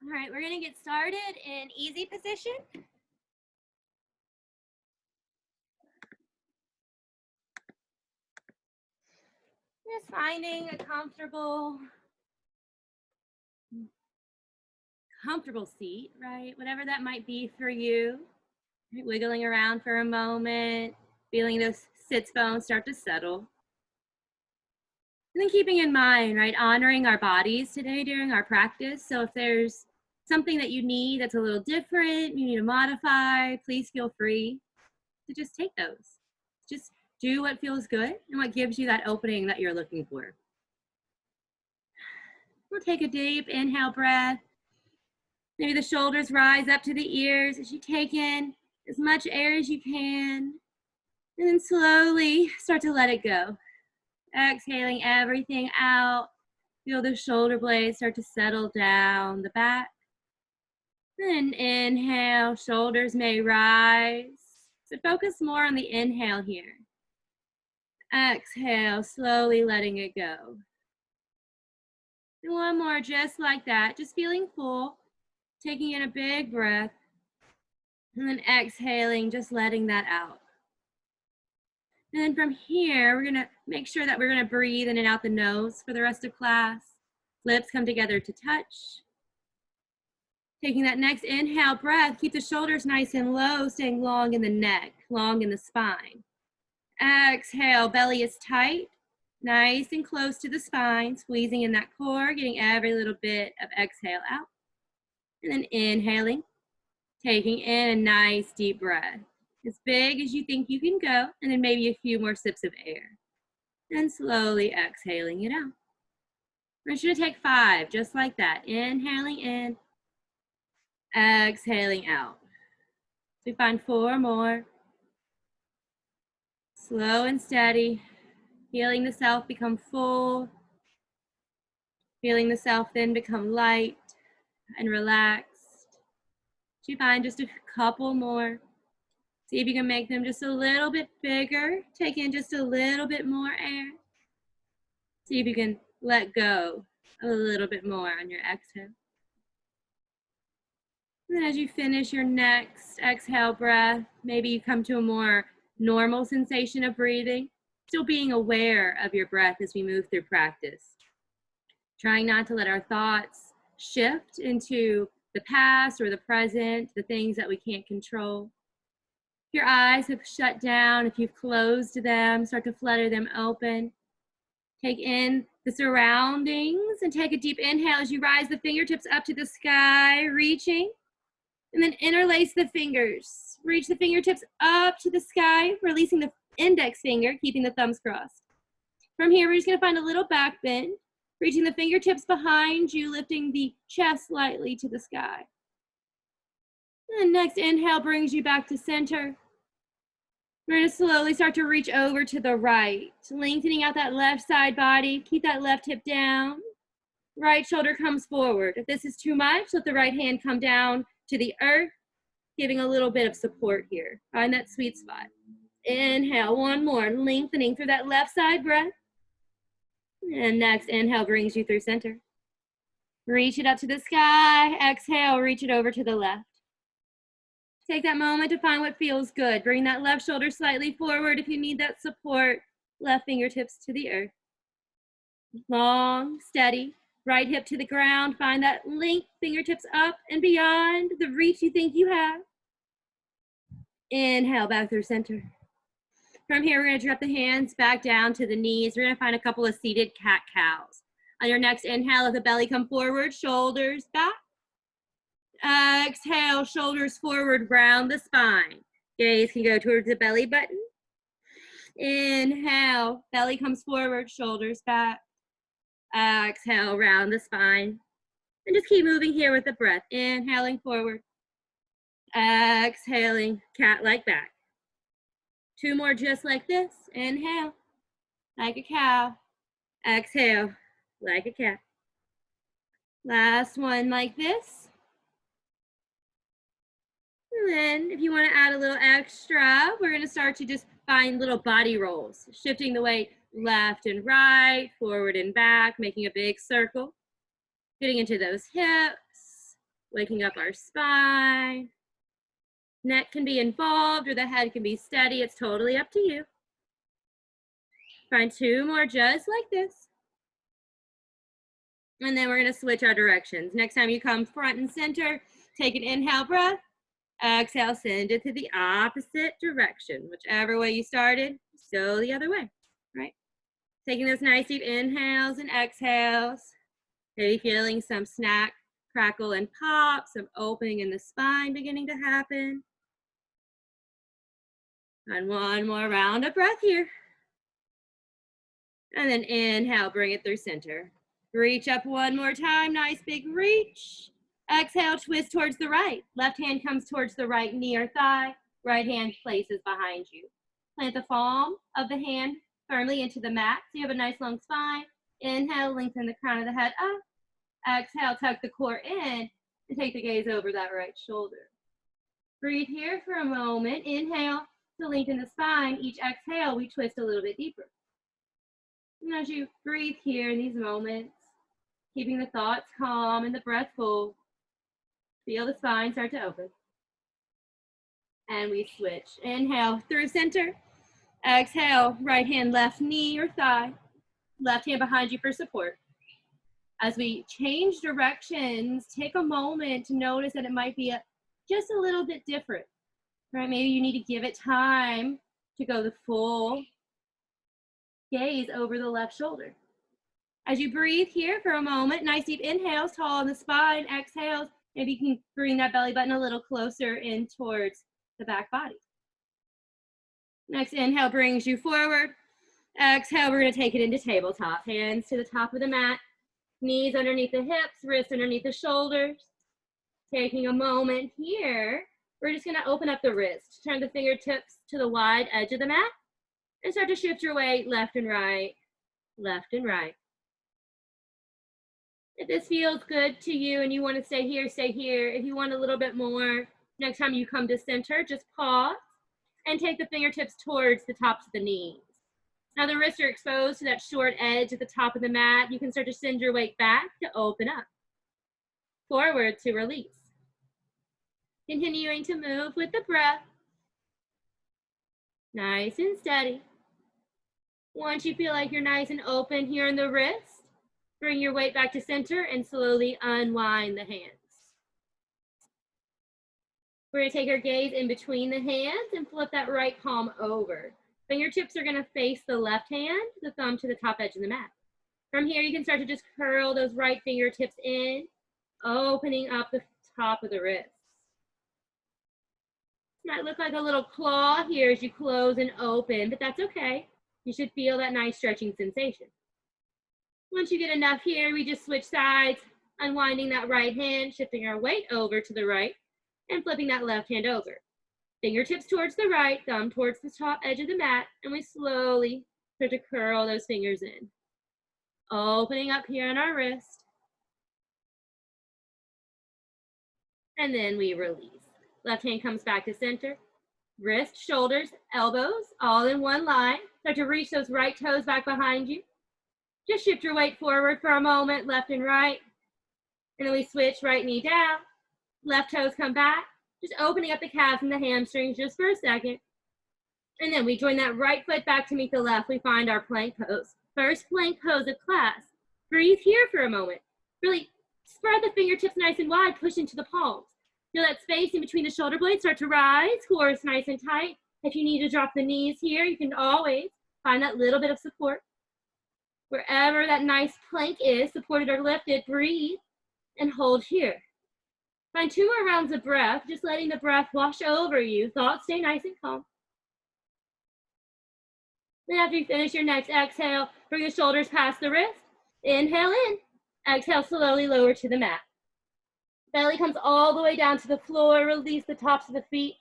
All right, we're gonna get started in easy position. Just finding a comfortable seat, right? Whatever that might be for you. Right, wiggling around for a moment, feeling those sits bones start to settle. And then keeping in mind, right, honoring our bodies today during our practice. So if there's something that you need that's a little different, you need to modify, please feel free to just take those. Just do what feels good and what gives you that opening that you're looking for. We'll take a deep inhale breath. Maybe the shoulders rise up to the ears as you take in as much air as you can. And then slowly start to let it go. Exhaling everything out. Feel the shoulder blades start to settle down the back. Then inhale, shoulders may rise. So focus more on the inhale here. Exhale, slowly letting it go. And one more, just like that, just feeling full, taking in a big breath, and then exhaling, just letting that out. And then from here, we're gonna make sure that we're gonna breathe in and out the nose for the rest of class. Lips come together to touch. Taking that next inhale breath, keep the shoulders nice and low, staying long in the neck, long in the spine. Exhale, belly is tight, nice and close to the spine, squeezing in that core, getting every little bit of exhale out. And then inhaling, taking in a nice deep breath, as big as you think you can go, and then maybe a few more sips of air. And slowly exhaling it out. I want you to take 5, just like that. Inhaling in, exhaling out. So we find 4 more. Slow and steady, feeling the self become full, feeling the self then become light and relaxed. So you find just a couple more. See if you can make them just a little bit bigger. Take in just a little bit more air. See if you can let go a little bit more on your exhale. And then as you finish your next exhale breath, maybe you come to a more normal sensation of breathing, still being aware of your breath as we move through practice. Trying not to let our thoughts shift into the past or the present, the things that we can't control. If your eyes have shut down, if you've closed them, start to flutter them open. Take in the surroundings and take a deep inhale as you rise the fingertips up to the sky, reaching. And then interlace the fingers. Reach the fingertips up to the sky, releasing the index finger, keeping the thumbs crossed. From here, we're just gonna find a little back bend, reaching the fingertips behind you, lifting the chest slightly to the sky. And next inhale brings you back to center. We're gonna slowly start to reach over to the right, lengthening out that left side body. Keep that left hip down. Right shoulder comes forward. If this is too much, let the right hand come down to the earth, giving a little bit of support here. Find that sweet spot. Inhale, one more, lengthening through that left side breath. And next inhale brings you through center. Reach it up to the sky. Exhale, reach it over to the left. Take that moment to find what feels good. Bring that left shoulder slightly forward if you need that support. Left fingertips to the earth. Long, steady. Right hip to the ground, find that length, fingertips up and beyond the reach you think you have. Inhale, back through center. From here, we're gonna drop the hands back down to the knees. We're gonna find a couple of seated cat-cows. On your next inhale, let the belly come forward, shoulders back. Exhale, shoulders forward, round the spine. Gaze can go towards the belly button. Inhale, belly comes forward, shoulders back. Exhale, round the spine. And just keep moving here with the breath. Inhaling forward. Exhaling, cat-like back. 2 more just like this. Inhale, like a cow. Exhale, like a cat. Last one like this. And then if you want to add a little extra, we're going to start to just find little body rolls, shifting the weight left and right, forward and back, making a big circle. Getting into those hips, waking up our spine. Neck can be involved or the head can be steady. It's totally up to you. Find 2 more just like this. And then we're going to switch our directions. Next time you come front and center, take an inhale breath. Exhale, send it to the opposite direction. Whichever way you started, just go the other way, right? Taking those nice deep inhales and exhales. Maybe feeling some snap, crackle, and pop, some opening in the spine beginning to happen. And one more round of breath here. And then inhale, bring it through center. Reach up one more time, nice big reach. Exhale, twist towards the right. Left hand comes towards the right knee or thigh. Right hand places behind you. Plant the palm of the hand firmly into the mat so you have a nice long spine. Inhale, lengthen the crown of the head up. Exhale, tuck the core in and take the gaze over that right shoulder. Breathe here for a moment. Inhale to lengthen the spine. Each exhale, we twist a little bit deeper. And as you breathe here in these moments, keeping the thoughts calm and the breath full, feel the spine start to open. And we switch. Inhale through center. Exhale, right hand, left knee or thigh. Left hand behind you for support. As we change directions, take a moment to notice that it might be just a little bit different, right? Maybe you need to give it time to go the full gaze over the left shoulder. As you breathe here for a moment, nice deep inhales, tall in the spine, exhales. Maybe you can bring that belly button a little closer in towards the back body. Next inhale brings you forward. Exhale, we're going to take it into tabletop. Hands to the top of the mat. Knees underneath the hips, wrists underneath the shoulders. Taking a moment here, we're just gonna open up the wrist. Turn the fingertips to the wide edge of the mat and start to shift your weight left and right, left and right. If this feels good to you and you wanna stay here, stay here. If you want a little bit more, next time you come to center, just pause and take the fingertips towards the tops of the knees. Now the wrists are exposed to that short edge at the top of the mat. You can start to send your weight back to open up. Forward to release. Continuing to move with the breath. Nice and steady. Once you feel like you're nice and open here in the wrist, bring your weight back to center and slowly unwind the hands. We're going to take our gaze in between the hands and flip that right palm over. Fingertips are going to face the left hand, the thumb to the top edge of the mat. From here, you can start to just curl those right fingertips in, opening up the top of the wrist. Might look like a little claw here as you close and open, but that's okay. You should feel that nice stretching sensation. Once you get enough here, we just switch sides, unwinding that right hand, shifting our weight over to the right, and flipping that left hand over. Fingertips towards the right, thumb towards the top edge of the mat, and we slowly start to curl those fingers in. Opening up here on our wrist. And then we release. Left hand comes back to center. Wrist, shoulders, elbows, all in one line. Start to reach those right toes back behind you. Just shift your weight forward for a moment, left and right. And then we switch, right knee down. Left toes come back. Just opening up the calves and the hamstrings just for a second. And then we join that right foot back to meet the left. We find our plank pose. First plank pose of class. Breathe here for a moment. Really spread the fingertips nice and wide, push into the palms. Feel that space in between the shoulder blades start to rise. Core is nice and tight. If you need to drop the knees here, you can always find that little bit of support. Wherever that nice plank is, supported or lifted, breathe and hold here. Find 2 more rounds of breath, just letting the breath wash over you. Thoughts stay nice and calm. Then after you finish your next exhale, bring the shoulders past the wrist. Inhale in. Exhale, slowly lower to the mat. Belly comes all the way down to the floor. Release the tops of the feet.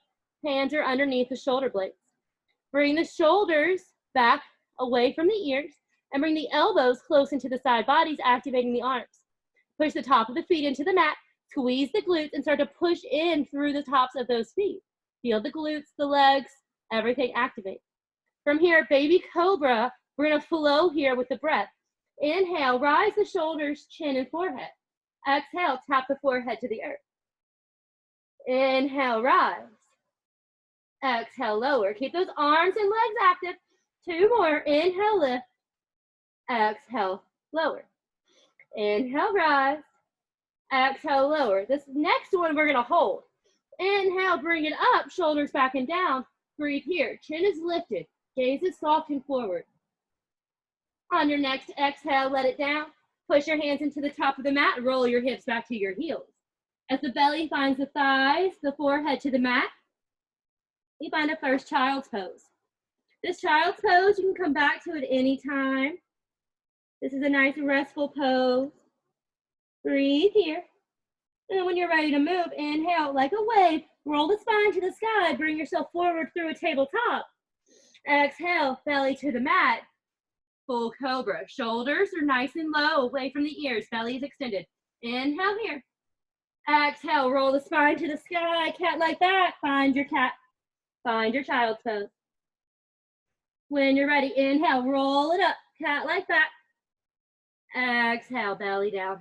Hands are underneath the shoulder blades. Bring the shoulders back away from the ears and bring the elbows close into the side bodies, activating the arms. Push the top of the feet into the mat. Squeeze the glutes and start to push in through the tops of those feet. Feel the glutes, the legs, everything activate. From here, baby cobra, we're going to flow here with the breath. Inhale, rise the shoulders, chin, and forehead. Exhale, tap the forehead to the earth. Inhale, rise. Exhale, lower. Keep those arms and legs active. 2 more. Inhale, lift. Exhale, lower. Inhale, rise. Exhale, lower. This next one we're going to hold. Inhale, bring it up, shoulders back and down. Breathe here. Chin is lifted. Gaze is soft and forward. On your next exhale, let it down. Push your hands into the top of the mat. Roll your hips back to your heels. As the belly finds the thighs, the forehead to the mat, we find a first child's pose. This child's pose, you can come back to it anytime. This is a nice restful pose. Breathe here. And when you're ready to move, inhale like a wave. Roll the spine to the sky. Bring yourself forward through a tabletop. Exhale, belly to the mat. Full cobra. Shoulders are nice and low, away from the ears. Belly is extended. Inhale here. Exhale, roll the spine to the sky. Cat like that. Find your cat. Find your child's pose. When you're ready, inhale, roll it up. Cat like that. Exhale, belly down.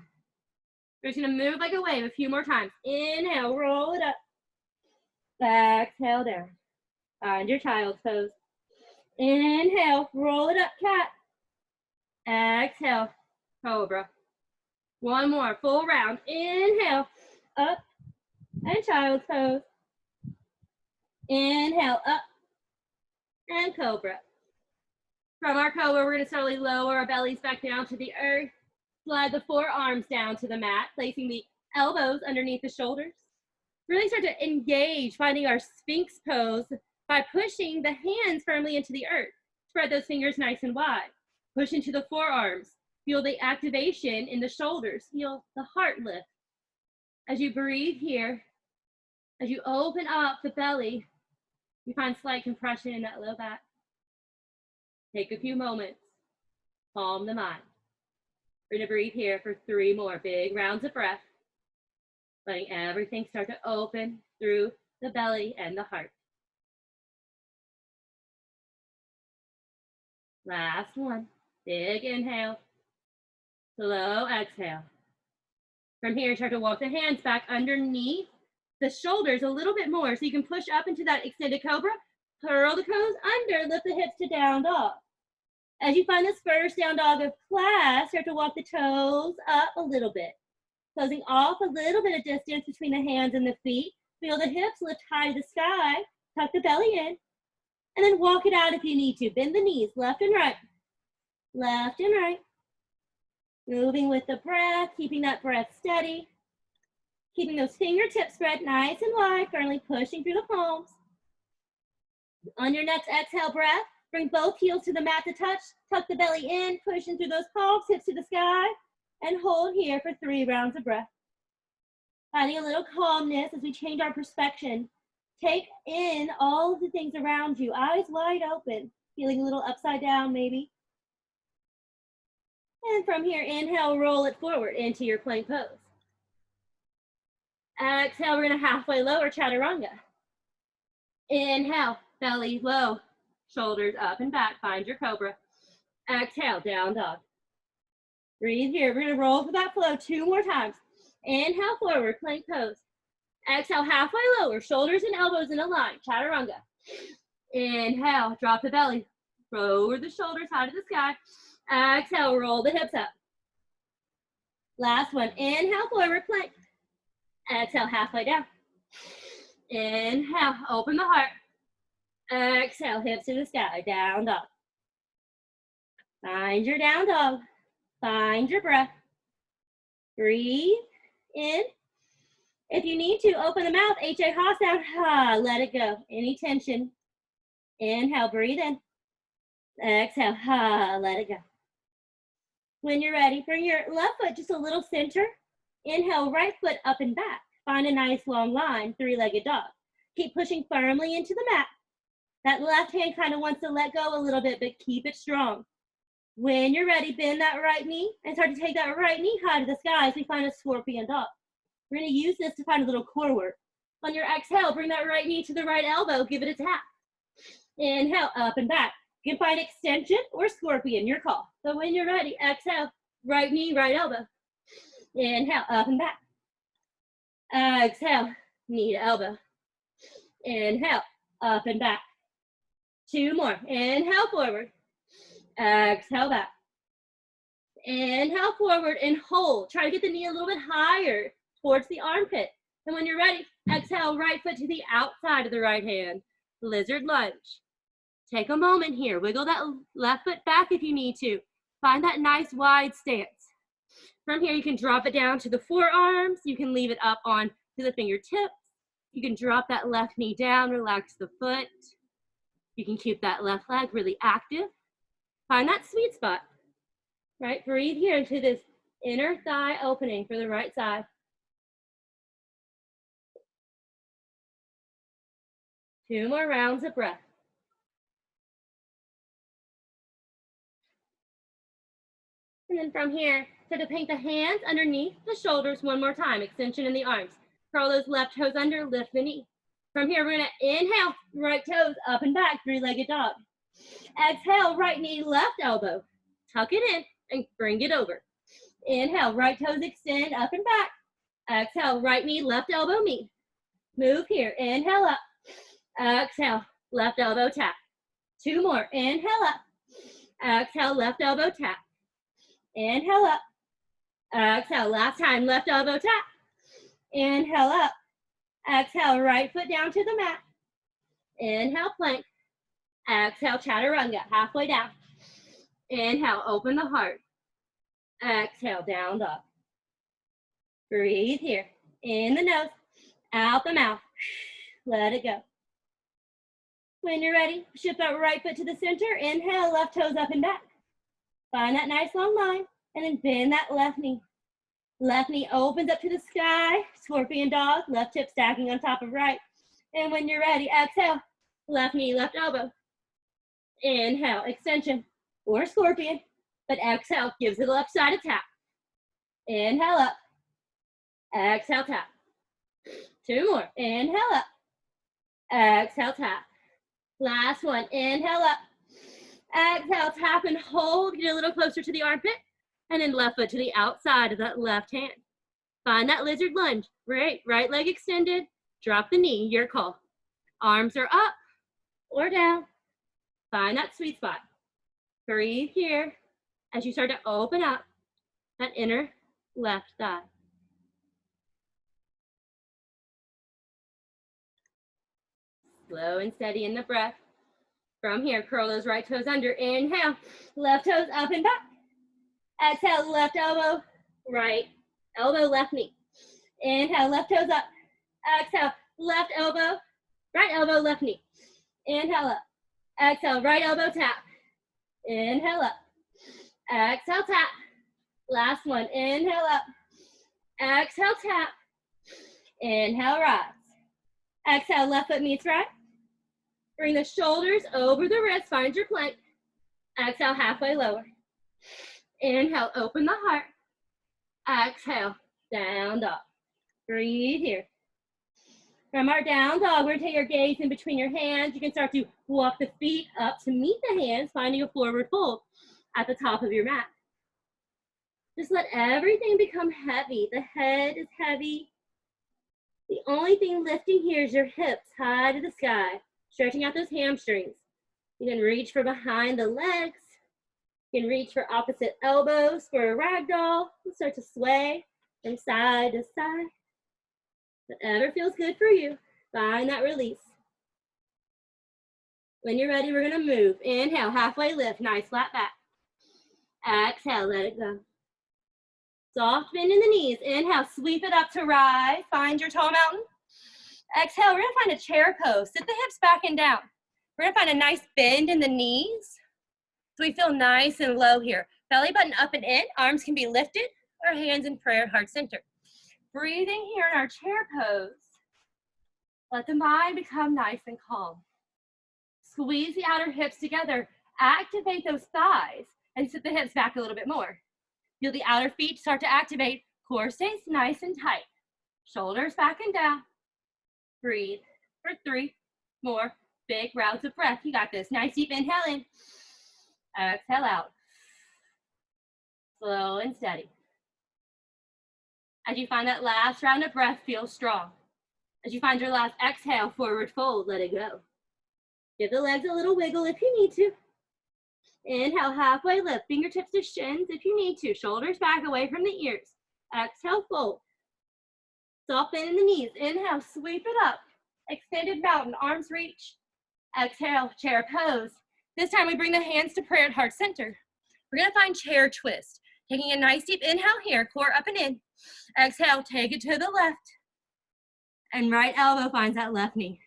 We're just going to move like a wave a few more times. Inhale, roll it up. Exhale, down. Find your child's pose. Inhale, roll it up, cat. Exhale, cobra. One more, full round. Inhale, up, and child's pose. Inhale, up, and cobra. From our cobra, we're going to slowly lower our bellies back down to the earth. Slide the forearms down to the mat, placing the elbows underneath the shoulders. Really start to engage, finding our Sphinx pose by pushing the hands firmly into the earth. Spread those fingers nice and wide. Push into the forearms. Feel the activation in the shoulders. Feel the heart lift. As you breathe here, as you open up the belly, you find slight compression in that low back. Take a few moments. Calm the mind. We're going to breathe here for 3 more big rounds of breath, letting everything start to open through the belly and the heart. Last one. Big inhale. Slow exhale. From here, start to walk the hands back underneath the shoulders a little bit more so you can push up into that extended cobra. Curl the toes under, lift the hips to down dog. As you find this first down dog of class, start to walk the toes up a little bit. Closing off a little bit of distance between the hands and the feet. Feel the hips lift high to the sky. Tuck the belly in. And then walk it out if you need to. Bend the knees, left and right. Left and right. Moving with the breath, keeping that breath steady. Keeping those fingertips spread nice and wide, firmly pushing through the palms. On your next exhale breath, bring both heels to the mat to touch. Tuck the belly in, pushing through those palms, hips to the sky. And hold here for 3 rounds of breath. Finding a little calmness as we change our perspective. Take in all of the things around you, eyes wide open. Feeling a little upside down maybe. And from here, inhale, roll it forward into your plank pose. Exhale, we're going to halfway lower chaturanga. Inhale, belly low, shoulders up and back. Find your cobra. Exhale, down dog. Breathe here. We're going to roll for that flow 2 more times. Inhale, forward, plank pose. Exhale, halfway lower, shoulders and elbows in a line, chaturanga. Inhale, drop the belly. Lower the shoulders high to the sky. Exhale, roll the hips up. Last one. Inhale, forward plank. Exhale, halfway down. Inhale, open the heart. Exhale, hips to the sky, down dog. Find your down dog. Find your breath. Breathe in. If you need to, open the mouth, H.A. Ha sound. Ha, let it go. Any tension. Inhale, breathe in. Exhale, ha, let it go. When you're ready, bring your left foot just a little center. Inhale, right foot up and back. Find a nice long line, 3-legged dog. Keep pushing firmly into the mat. That left hand kind of wants to let go a little bit, but keep it strong. When you're ready, bend that right knee and start to take that right knee high to the sky as we find a scorpion dog. We're going to use this to find a little core work. On your exhale, bring that right knee to the right elbow. Give it a tap. Inhale, up and back. You can find extension or scorpion, your call. So when you're ready, exhale, right knee, right elbow. Inhale, up and back. Exhale, knee to elbow. Inhale, up and back. 2 more. Inhale, forward. Exhale, back. Inhale, forward and hold. Try to get the knee a little bit higher towards the armpit. And when you're ready, exhale, right foot to the outside of the right hand. Lizard lunge. Take a moment here. Wiggle that left foot back if you need to. Find that nice wide stance. From here, you can drop it down to the forearms. You can leave it up on to the fingertips. You can drop that left knee down, relax the foot. You can keep that left leg really active. Find that sweet spot, right? Breathe here into this inner thigh opening for the right side. Two more rounds of breath. And then from here, start to paint the hands underneath the shoulders one more time. Extension in the arms. Curl those left toes under, lift the knee. From here, we're gonna inhale, right toes up and back, three-legged dog. Exhale, right knee, left elbow. Tuck it in and bring it over. Inhale, right toes extend up and back. Exhale, right knee, left elbow meet. Move here, inhale up. Exhale, left elbow tap. Two more, inhale up. Exhale, left elbow tap. Inhale up. Exhale, last time, left elbow tap. Inhale up. Exhale, right foot down to the mat. Inhale, plank. Exhale, chaturanga, halfway down. Inhale, open the heart. Exhale, down dog. Breathe here. In the nose, out the mouth. Let it go. When you're ready, shift that right foot to the center. Inhale, left toes up and back. Find that nice long line, and then bend that left knee. Left knee opens up to the sky, scorpion dog, left hip stacking on top of right. And when you're ready, exhale, left knee, left elbow. Inhale, extension, or scorpion, but exhale, gives the left side a tap. Inhale up, exhale, tap. Two more, inhale up, exhale, tap. Last one, inhale up, exhale, tap and hold, get a little closer to the armpit. And then left foot to the outside of that left hand. Find that lizard lunge. Right leg extended. Drop the knee, your call. Arms are up or down. Find that sweet spot. Breathe here as you start to open up that inner left thigh. Slow and steady in the breath. From here, curl those right toes under. Inhale, left toes up and back. Exhale, left elbow, right elbow, left knee. Inhale, left toes up. Exhale, left elbow, right elbow, left knee. Inhale up. Exhale, right elbow tap. Inhale up. Exhale, tap. Last one, inhale up. Exhale, tap. Inhale, rise. Exhale, left foot meets right. Bring the shoulders over the wrist, find your plank. Exhale, halfway lower. Inhale, open the heart. Exhale, down dog. Breathe here. From our down dog, we're going to take your gaze in between your hands. You can start to walk the feet up to meet the hands, finding a forward fold at the top of your mat. Just let everything become heavy. The head is heavy. The only thing lifting here is your hips high to the sky, stretching out those hamstrings. You can reach for behind the legs. You can reach for opposite elbows for a ragdoll. Start to sway from side to side. Whatever feels good for you, find that release. When you're ready, we're gonna move. Inhale, halfway lift, nice flat back. Exhale, let it go. Soft bend in the knees. Inhale, sweep it up to rise. Find your tall mountain. Exhale, we're gonna find a chair pose. Sit the hips back and down. We're gonna find a nice bend in the knees. So we feel nice and low here. Belly button up and in, arms can be lifted, or hands in prayer, heart center. Breathing here in our chair pose. Let the mind become nice and calm. Squeeze the outer hips together, activate those thighs, and sit the hips back a little bit more. Feel the outer feet start to activate, core stays nice and tight. Shoulders back and down. Breathe for 3 more big rounds of breath. You got this. Nice deep inhale in. Exhale out. Slow and steady. As you find that last round of breath, feel strong. As you find your last exhale, forward fold, let it go. Give the legs a little wiggle if you need to. Inhale, halfway lift, fingertips to shins if you need to. Shoulders back away from the ears. Exhale, fold. Soften in the knees. Inhale, sweep it up. Extended mountain, arms reach. Exhale, chair pose. This time we bring the hands to prayer at heart center. We're gonna find chair twist. Taking a nice deep inhale here, core up and in. Exhale, take it to the left. And right elbow finds that left knee.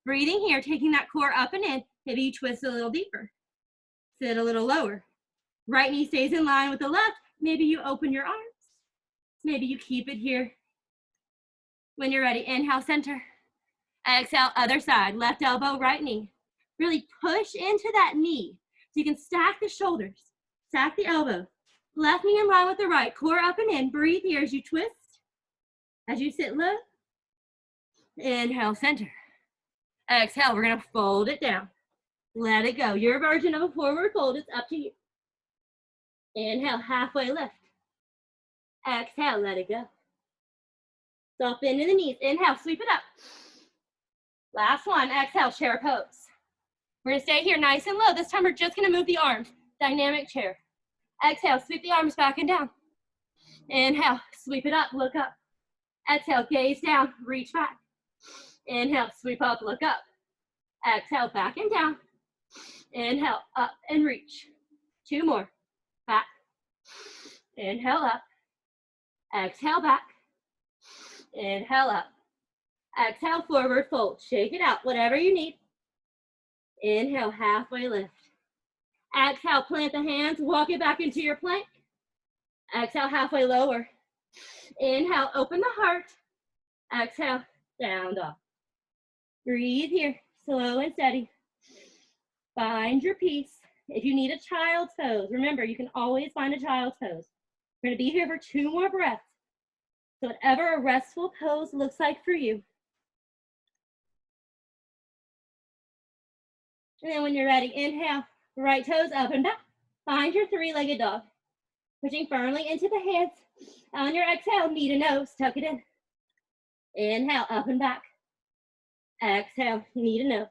Breathing here, taking that core up and in. Maybe you twist a little deeper. Sit a little lower. Right knee stays in line with the left. Maybe you open your arms. Maybe you keep it here. When you're ready, inhale, center. Exhale, other side. Left elbow, right knee. Really push into that knee. So you can stack the shoulders, stack the elbows. Left knee in line with the right. Core up and in. Breathe here as you twist. As you sit low. Inhale, center. Exhale, we're gonna fold it down. Let it go. Your version of a forward fold is up to you. Inhale, halfway lift. Exhale, let it go. Soften in the knees. Inhale, sweep it up. Last one. Exhale, chair pose. We're gonna stay here nice and low. This time we're just gonna move the arms. Dynamic chair. Exhale, sweep the arms back and down. Inhale, sweep it up, look up. Exhale, gaze down, reach back. Inhale, sweep up, look up. Exhale, back and down. Inhale, up and reach. Two more. Back. Inhale, up. Exhale, back. Inhale, up. Exhale, forward fold. Shake it out, whatever you need. Inhale, halfway lift. Exhale, plant the hands, walk it back into your plank. Exhale, halfway lower. Inhale, open the heart. Exhale, down dog. Breathe here, slow and steady. Find your peace. If you need a child's pose, remember, you can always find a child's pose. We're gonna be here for 2 more breaths. So whatever a restful pose looks like for you. And then when you're ready, inhale, right toes up and back. Find your 3-legged dog. Pushing firmly into the hands. On your exhale, knee to nose, tuck it in. Inhale, up and back. Exhale, knee to nose.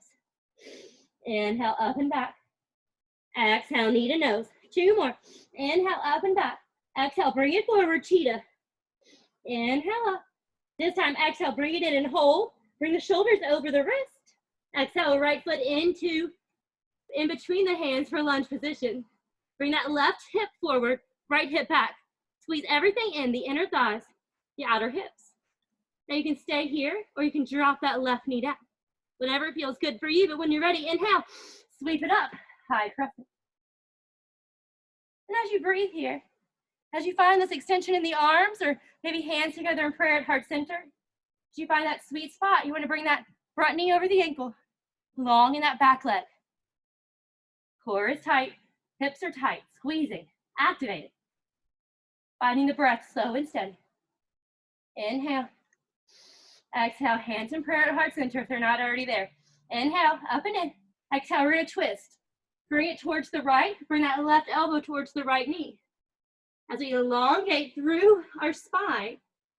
Inhale, up and back. Exhale, knee to nose. 2 more. Inhale, up and back. Exhale, bring it forward, cheetah. Inhale up. This time, exhale, bring it in and hold. Bring the shoulders over the wrist. Exhale, right foot in between the hands for lunge position. Bring that left hip forward, right hip back. Squeeze everything in, the inner thighs, the outer hips. Now you can stay here, or you can drop that left knee down. Whatever feels good for you, but when you're ready, inhale, sweep it up, high crescent. And as you breathe here, as you find this extension in the arms, or maybe hands together in prayer at heart center, as you find that sweet spot, you want to bring that front knee over the ankle, long in that back leg. Core is tight, hips are tight, squeezing, activated. Finding the breath slow and steady. Inhale. Exhale, hands in prayer at heart center if they're not already there. Inhale, up and in. Exhale, we're gonna twist. Bring it towards the right, bring that left elbow towards the right knee. As we elongate through our spine,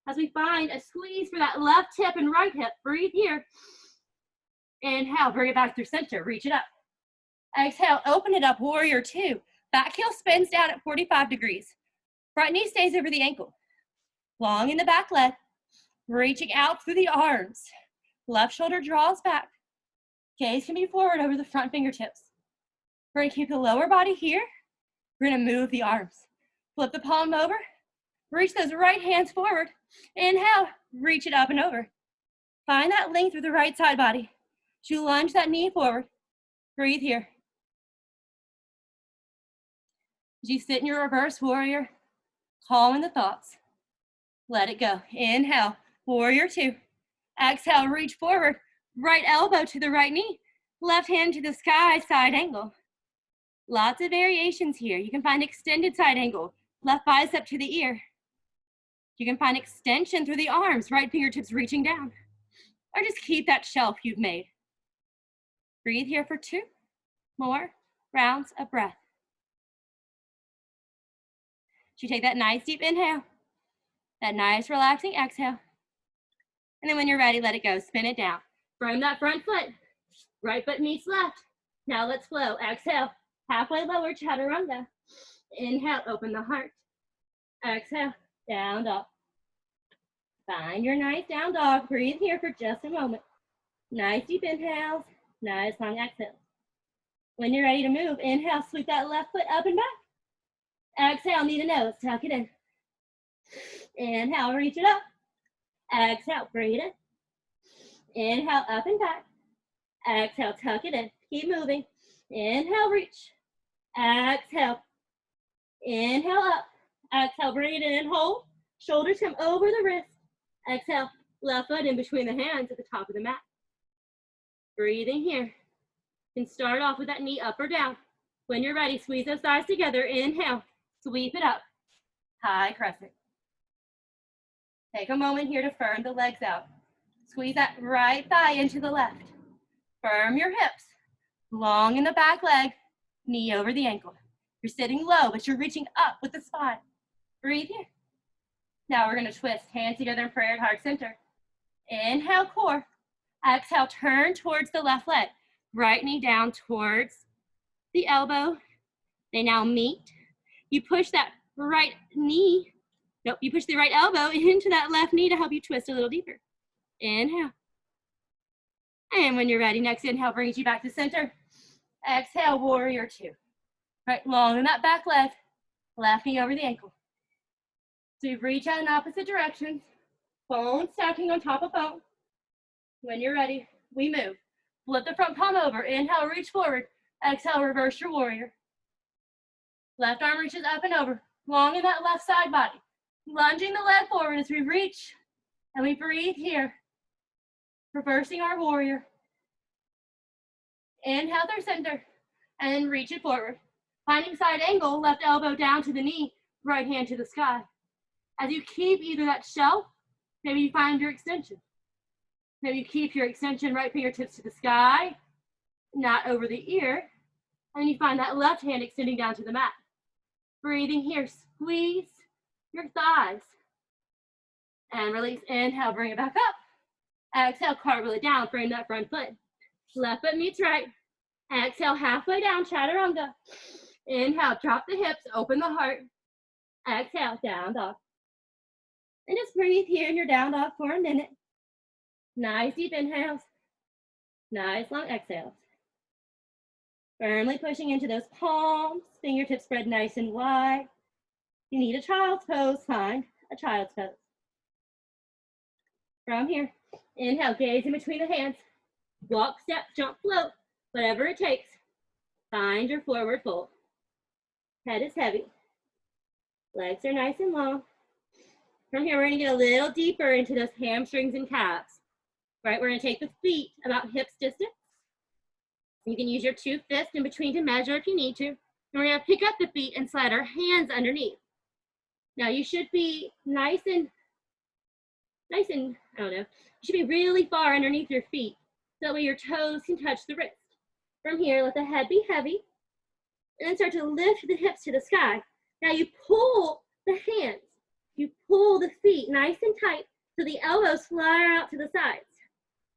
as we find a squeeze for that left hip and right hip, breathe here. Inhale, bring it back through center, reach it up. Exhale, open it up, warrior 2. Back heel spins down at 45 degrees. Front knee stays over the ankle. Long in the back leg, reaching out through the arms. Left shoulder draws back. Gaze can be forward over the front fingertips. We're gonna keep the lower body here. We're gonna move the arms. Flip the palm over. Reach those right hands forward. Inhale, reach it up and over. Find that length through the right side body. As you lunge that knee forward, breathe here. As you sit in your reverse warrior, calm in the thoughts. Let it go. Inhale, warrior 2. Exhale, reach forward. Right elbow to the right knee. Left hand to the sky, side angle. Lots of variations here. You can find extended side angle. Left bicep to the ear. You can find extension through the arms, right fingertips reaching down. Or just keep that shelf you've made. Breathe here for 2 more rounds of breath. So you take that nice deep inhale, that nice relaxing exhale. And then when you're ready, let it go. Spin it down. Frame that front foot. Right foot meets left. Now let's flow. Exhale. Halfway lower, chaturanga. Inhale, open the heart. Exhale, down dog. Find your nice down dog. Breathe here for just a moment. Nice deep inhales. Nice long exhales. When you're ready to move, inhale, sweep that left foot up and back. Exhale, knee to nose, tuck it in. Inhale, reach it up. Exhale, bring it in. Inhale, up and back. Exhale, tuck it in. Keep moving. Inhale, reach. Exhale. Inhale, up. Exhale, bring it in and hold. Shoulders come over the wrist. Exhale, left foot in between the hands at the top of the mat. Breathing here. You can start off with that knee up or down. When you're ready, squeeze those thighs together. Inhale, sweep it up. High crescent. Take a moment here to firm the legs out. Squeeze that right thigh into the left. Firm your hips. Long in the back leg, knee over the ankle. You're sitting low, but you're reaching up with the spine. Breathe here. Now we're gonna twist, hands together in prayer at heart center. Inhale, core. Exhale, turn towards the left leg. Right knee down towards the elbow. They now meet. You push that right knee, you push the right elbow into that left knee to help you twist a little deeper. Inhale. And when you're ready, next inhale brings you back to center. Exhale, warrior two. Right, long in that back leg, left knee over the ankle. So you reach out in opposite directions, bones stacking on top of bone. When you're ready, we move. Flip the front palm over. Inhale, reach forward. Exhale, reverse your warrior. Left arm reaches up and over, long in that left side body. Lunging the leg forward as we reach and we breathe here. Reversing our warrior. Inhale through center and then reach it forward. Finding side angle, left elbow down to the knee, right hand to the sky. As you keep either that shelf, maybe you find your extension. Maybe you keep your extension right fingertips to the sky, not over the ear, and then you find that left hand extending down to the mat. Breathing here, squeeze your thighs. And release, inhale, bring it back up. Exhale, cartwheel it down, frame that front foot. Left foot meets right. Exhale, halfway down, chaturanga. Inhale, drop the hips, open the heart. Exhale, down dog. And just breathe here in your down dog for a minute. Nice deep inhales. Nice long exhales. Firmly pushing into those palms. Fingertips spread nice and wide. If you need a child's pose, find a child's pose. From here, inhale, gaze in between the hands. Walk, step, jump, float, whatever it takes. Find your forward fold. Head is heavy. Legs are nice and long. From here, we're gonna get a little deeper into those hamstrings and calves. Right, we're gonna take the feet about hips distance. You can use your two fists in between to measure if you need to. And we're gonna pick up the feet and slide our hands underneath. Now you should be nice and, I don't know, you should be really far underneath your feet. So that way your toes can touch the wrist. From here, let the head be heavy. And then start to lift the hips to the sky. Now you pull the hands. You pull the feet nice and tight so the elbows fly out to the sides.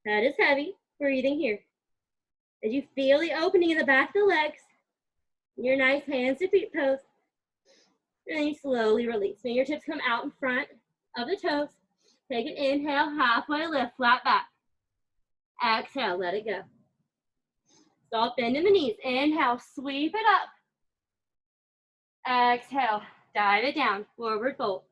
That is heavy. Breathing here. As you feel the opening in the back of the legs, your nice hands to feet pose. And then you slowly release. Fingertips come out in front of the toes. Take an inhale, halfway lift, flat back. Exhale, let it go. Soft bend in the knees. Inhale, sweep it up. Exhale, dive it down, forward fold.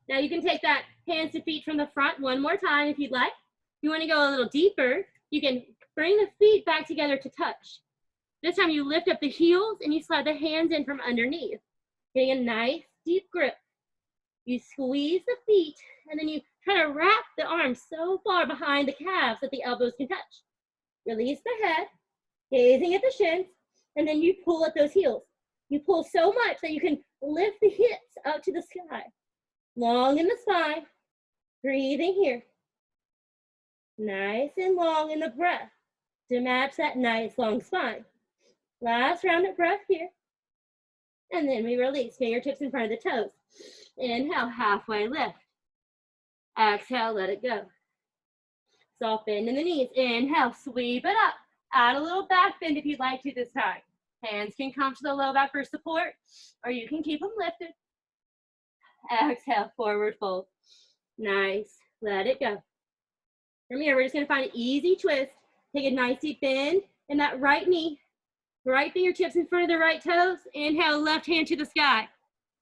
Now you can take that hands to feet from the front one more time if you'd like. If you want to go a little deeper, you can bring the feet back together to touch. This time you lift up the heels and you slide the hands in from underneath. Getting a nice deep grip. You squeeze the feet and then you try to wrap the arms so far behind the calves that the elbows can touch. Release the head, gazing at the shins, and then you pull at those heels. You pull so much that you can lift the hips up to the sky. Long in the spine, breathing here. Nice and long in the breath to match that nice long spine. Last round of breath here. And then we release, fingertips in front of the toes. Inhale, halfway lift. Exhale, let it go. Soft bend in the knees. Inhale, sweep it up. Add a little back bend if you'd like to this time. Hands can come to the low back for support, or you can keep them lifted. Exhale, forward fold. Nice. Let it go. From here, we're just going to find an easy twist. Take a nice deep bend in that right knee. Right fingertips in front of the right toes. Inhale, left hand to the sky.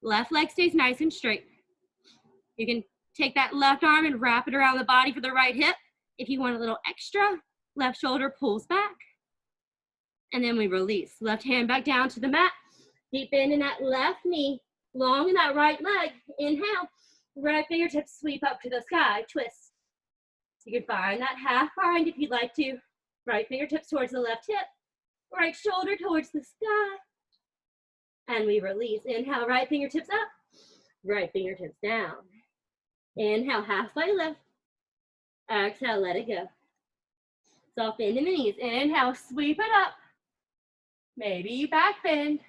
Left leg stays nice and straight. You can take that left arm and wrap it around the body for the right hip. If you want a little extra, left shoulder pulls back. And then we release. Left hand back down to the mat. Deep bend in that left knee. Long in that right leg. Inhale. Right fingertips sweep up to the sky. Twist. You can find that half bind if you'd like to. Right fingertips towards the left hip. Right shoulder towards the sky. And we release. Inhale, right fingertips up. Right fingertips down. Inhale, halfway lift. Exhale, let it go. Soft bend in the knees. Inhale, sweep it up. Maybe you back bend.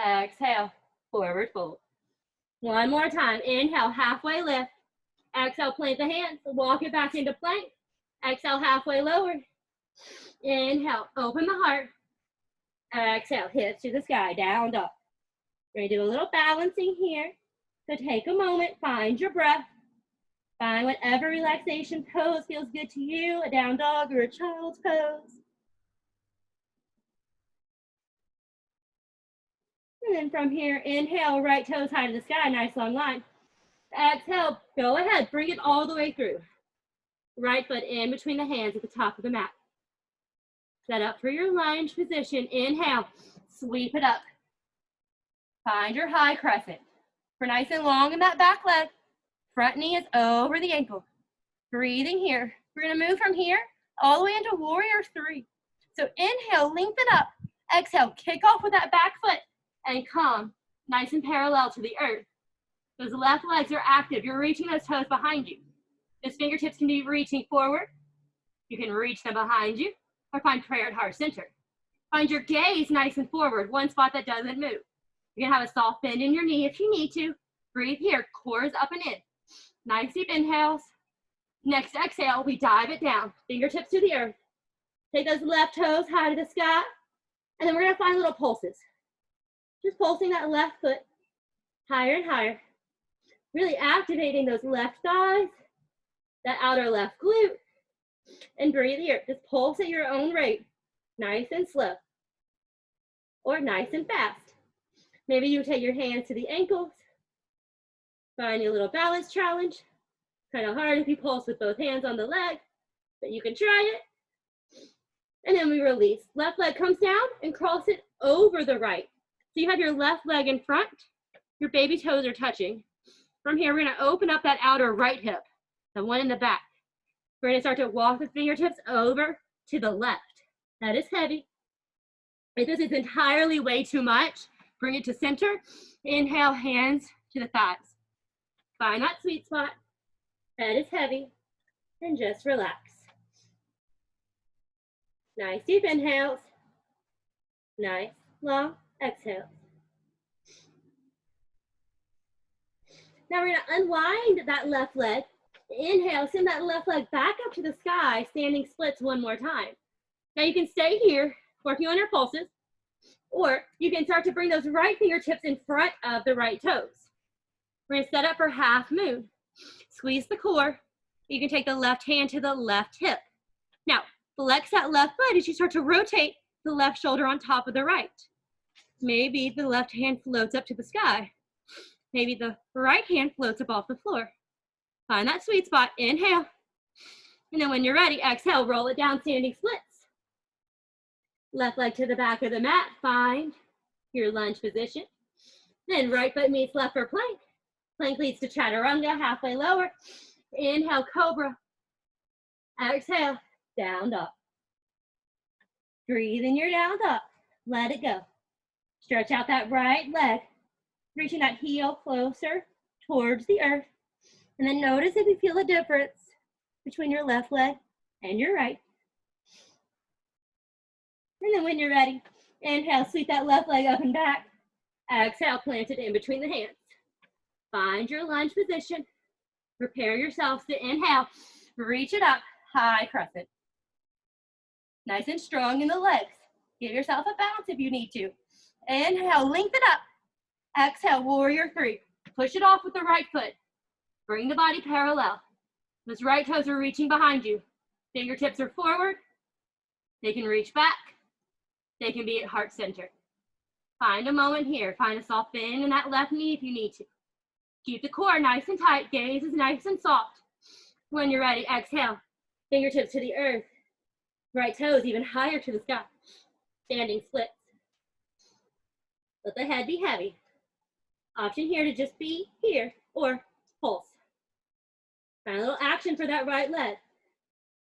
Exhale, forward fold. One more time. Inhale, halfway lift. Exhale, plant the hands. Walk it back into plank. Exhale, halfway lower. Inhale, open the heart. Exhale, hips to the sky, down dog. We're going to do a little balancing here. So take a moment, find your breath. Find whatever relaxation pose feels good to you, a down dog or a child's pose. And then from here, inhale, right toes high to the sky, nice long line. Exhale, go ahead, bring it all the way through. Right foot in between the hands at the top of the mat. Set up for your lunge position. Inhale, sweep it up. Find your high crescent. For nice and long in that back leg. Front knee is over the ankle. Breathing here. We're gonna move from here all the way into warrior 3. So inhale, lengthen up. Exhale, kick off with that back foot and come nice and parallel to the earth. Those left legs are active. You're reaching those toes behind you. Those fingertips can be reaching forward. You can reach them behind you or find prayer at heart center. Find your gaze nice and forward, one spot that doesn't move. You can have a soft bend in your knee if you need to. Breathe here, core is up and in. Nice deep inhales. Next exhale, we dive it down. Fingertips to the earth. Take those left toes high to the sky. And then we're gonna find little pulses. Just pulsing that left foot higher and higher. Really activating those left thighs, that outer left glute. And breathe here. Just pulse at your own rate. Nice and slow. Or nice and fast. Maybe you take your hands to the ankles. Find a little balance challenge. Kind of hard if you pulse with both hands on the leg, but you can try it. And then we release. Left leg comes down and cross it over the right. So you have your left leg in front. Your baby toes are touching. From here, we're gonna open up that outer right hip, the one in the back. We're gonna start to walk the fingertips over to the left. That is heavy. If this is entirely way too much, bring it to center. Inhale, hands to the thighs. Find that sweet spot. Head is heavy. And just relax. Nice deep inhales. Nice long exhales. Now we're gonna unwind that left leg. Inhale, send that left leg back up to the sky, standing splits one more time. Now you can stay here, working on your pulses, or you can start to bring those right fingertips in front of the right toes. We're gonna set up for half moon. Squeeze the core. You can take the left hand to the left hip. Now, flex that left foot as you start to rotate the left shoulder on top of the right. Maybe the left hand floats up to the sky. Maybe the right hand floats up off the floor. Find that sweet spot, inhale. And then when you're ready, exhale, roll it down, standing splits. Left leg to the back of the mat, find your lunge position. Then right foot meets left for plank. Plank leads to chaturanga, halfway lower. Inhale, cobra. Exhale, down dog. Breathe in your down dog. Let it go. Stretch out that right leg, reaching that heel closer towards the earth. And then notice if you feel a difference between your left leg and your right. And then when you're ready, inhale, sweep that left leg up and back. Exhale, plant it in between the hands. Find your lunge position. Prepare yourselves to inhale. Reach it up, high crescent. Nice and strong in the legs. Give yourself a bounce if you need to. Inhale, lengthen up. Exhale, warrior three. Push it off with the right foot. Bring the body parallel. Those right toes are reaching behind you. Fingertips are forward. They can reach back. They can be at heart center. Find a moment here. Find a soft bend in that left knee if you need to. Keep the core nice and tight. Gaze is nice and soft. When you're ready, exhale. Fingertips to the earth. Right toes even higher to the sky. Standing splits. Let the head be heavy. Option here to just be here or pulse. Find a little action for that right leg.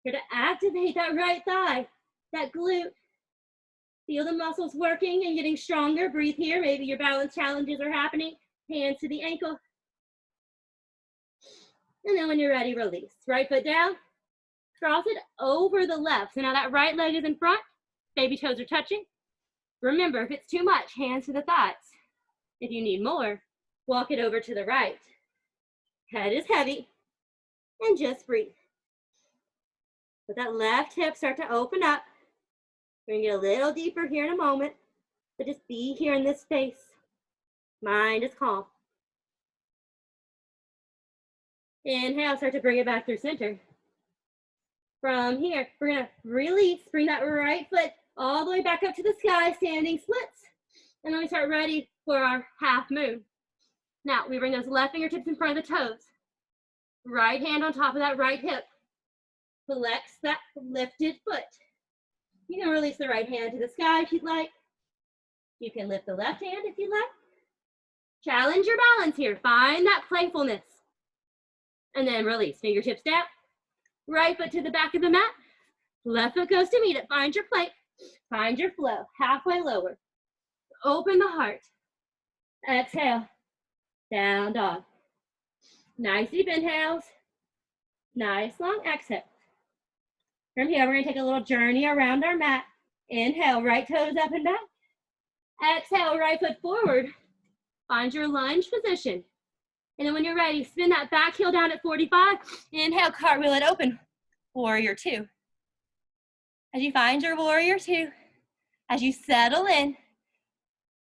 Here to activate that right thigh, that glute. Feel the muscles working and getting stronger. Breathe here. Maybe your balance challenges are happening. Hands to the ankle. And then when you're ready, release. Right foot down. Cross it over the left. So now that right leg is in front. Baby toes are touching. Remember, if it's too much, hands to the thighs. If you need more, walk it over to the right. Head is heavy. And just breathe. Let that left hip start to open up. We're gonna get a little deeper here in a moment, but just be here in this space. Mind is calm. Inhale, start to bring it back through center. From here, we're gonna release, bring that right foot all the way back up to the sky, standing splits. And then we start ready for our half moon. Now, we bring those left fingertips in front of the toes. Right hand on top of that right hip. Flex that lifted foot. You can release the right hand to the sky if you'd like. You can lift the left hand if you'd like. Challenge your balance here. Find that playfulness. And then release. Fingertips down. Right foot to the back of the mat. Left foot goes to meet it. Find your plank. Find your flow. Halfway lower. Open the heart. Exhale. Down dog. Nice deep inhales. Nice long exhale. From here, we're going to take a little journey around our mat. Inhale, right toes up and back. Exhale, right foot forward. Find your lunge position. And then when you're ready, spin that back heel down at 45. Inhale, cartwheel it open. Warrior two. As you find your warrior two, as you settle in,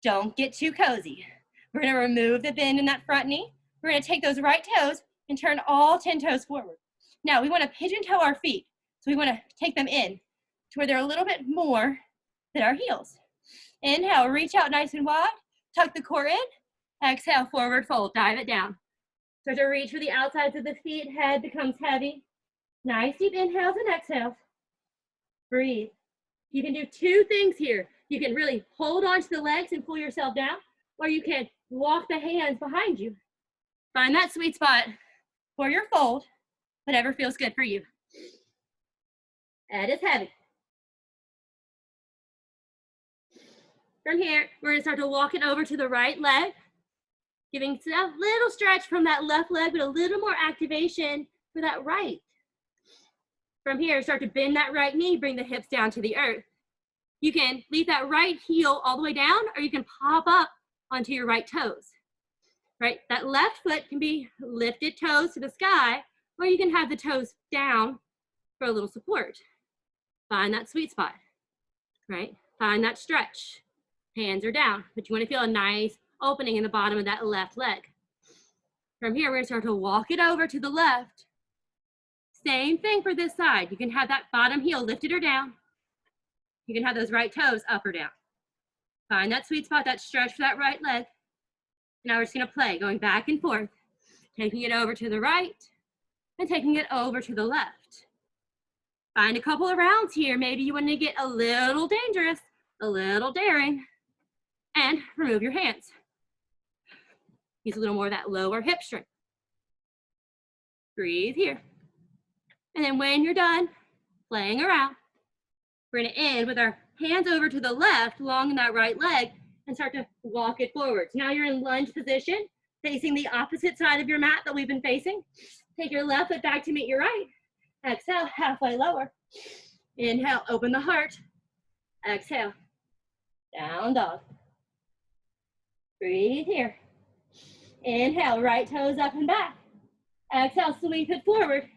don't get too cozy. We're going to remove the bend in that front knee. We're going to take those right toes and turn all 10 toes forward. Now, we want to pigeon toe our feet. So we want to take them in to where they're a little bit more than our heels. Inhale, reach out nice and wide. Tuck the core in. Exhale, forward fold. Dive it down. Start to reach for the outsides of the feet. Head becomes heavy. Nice deep inhales and exhales. Breathe. You can do two things here. You can really hold onto the legs and pull yourself down, or you can walk the hands behind you. Find that sweet spot for your fold, whatever feels good for you. Head is heavy. From here, we're going to start to walk it over to the right leg, giving a little stretch from that left leg, but a little more activation for that right. From here, start to bend that right knee, bring the hips down to the earth. You can leave that right heel all the way down, or you can pop up onto your right toes. Right, that left foot can be lifted toes to the sky, or you can have the toes down for a little support. Find that sweet spot, right? Find that stretch. Hands are down, but you want to feel a nice opening in the bottom of that left leg. From here, we're going to start to walk it over to the left. Same thing for this side. You can have that bottom heel lifted or down. You can have those right toes up or down. Find that sweet spot, that stretch for that right leg. Now we're just going to play, going back and forth, taking it over to the right and taking it over to the left. Find a couple of rounds here. Maybe you want to get a little dangerous, a little daring, and remove your hands. Use a little more of that lower hip strength. Breathe here. And then when you're done playing around, we're going to end with our hands over to the left along that right leg and start to walk it forward. So now you're in lunge position, facing the opposite side of your mat that we've been facing. Take your left foot back to meet your right. Exhale, halfway lower. Inhale, open the heart. Exhale, down dog. Breathe here. Inhale, right toes up and back. Exhale, sweep it forward.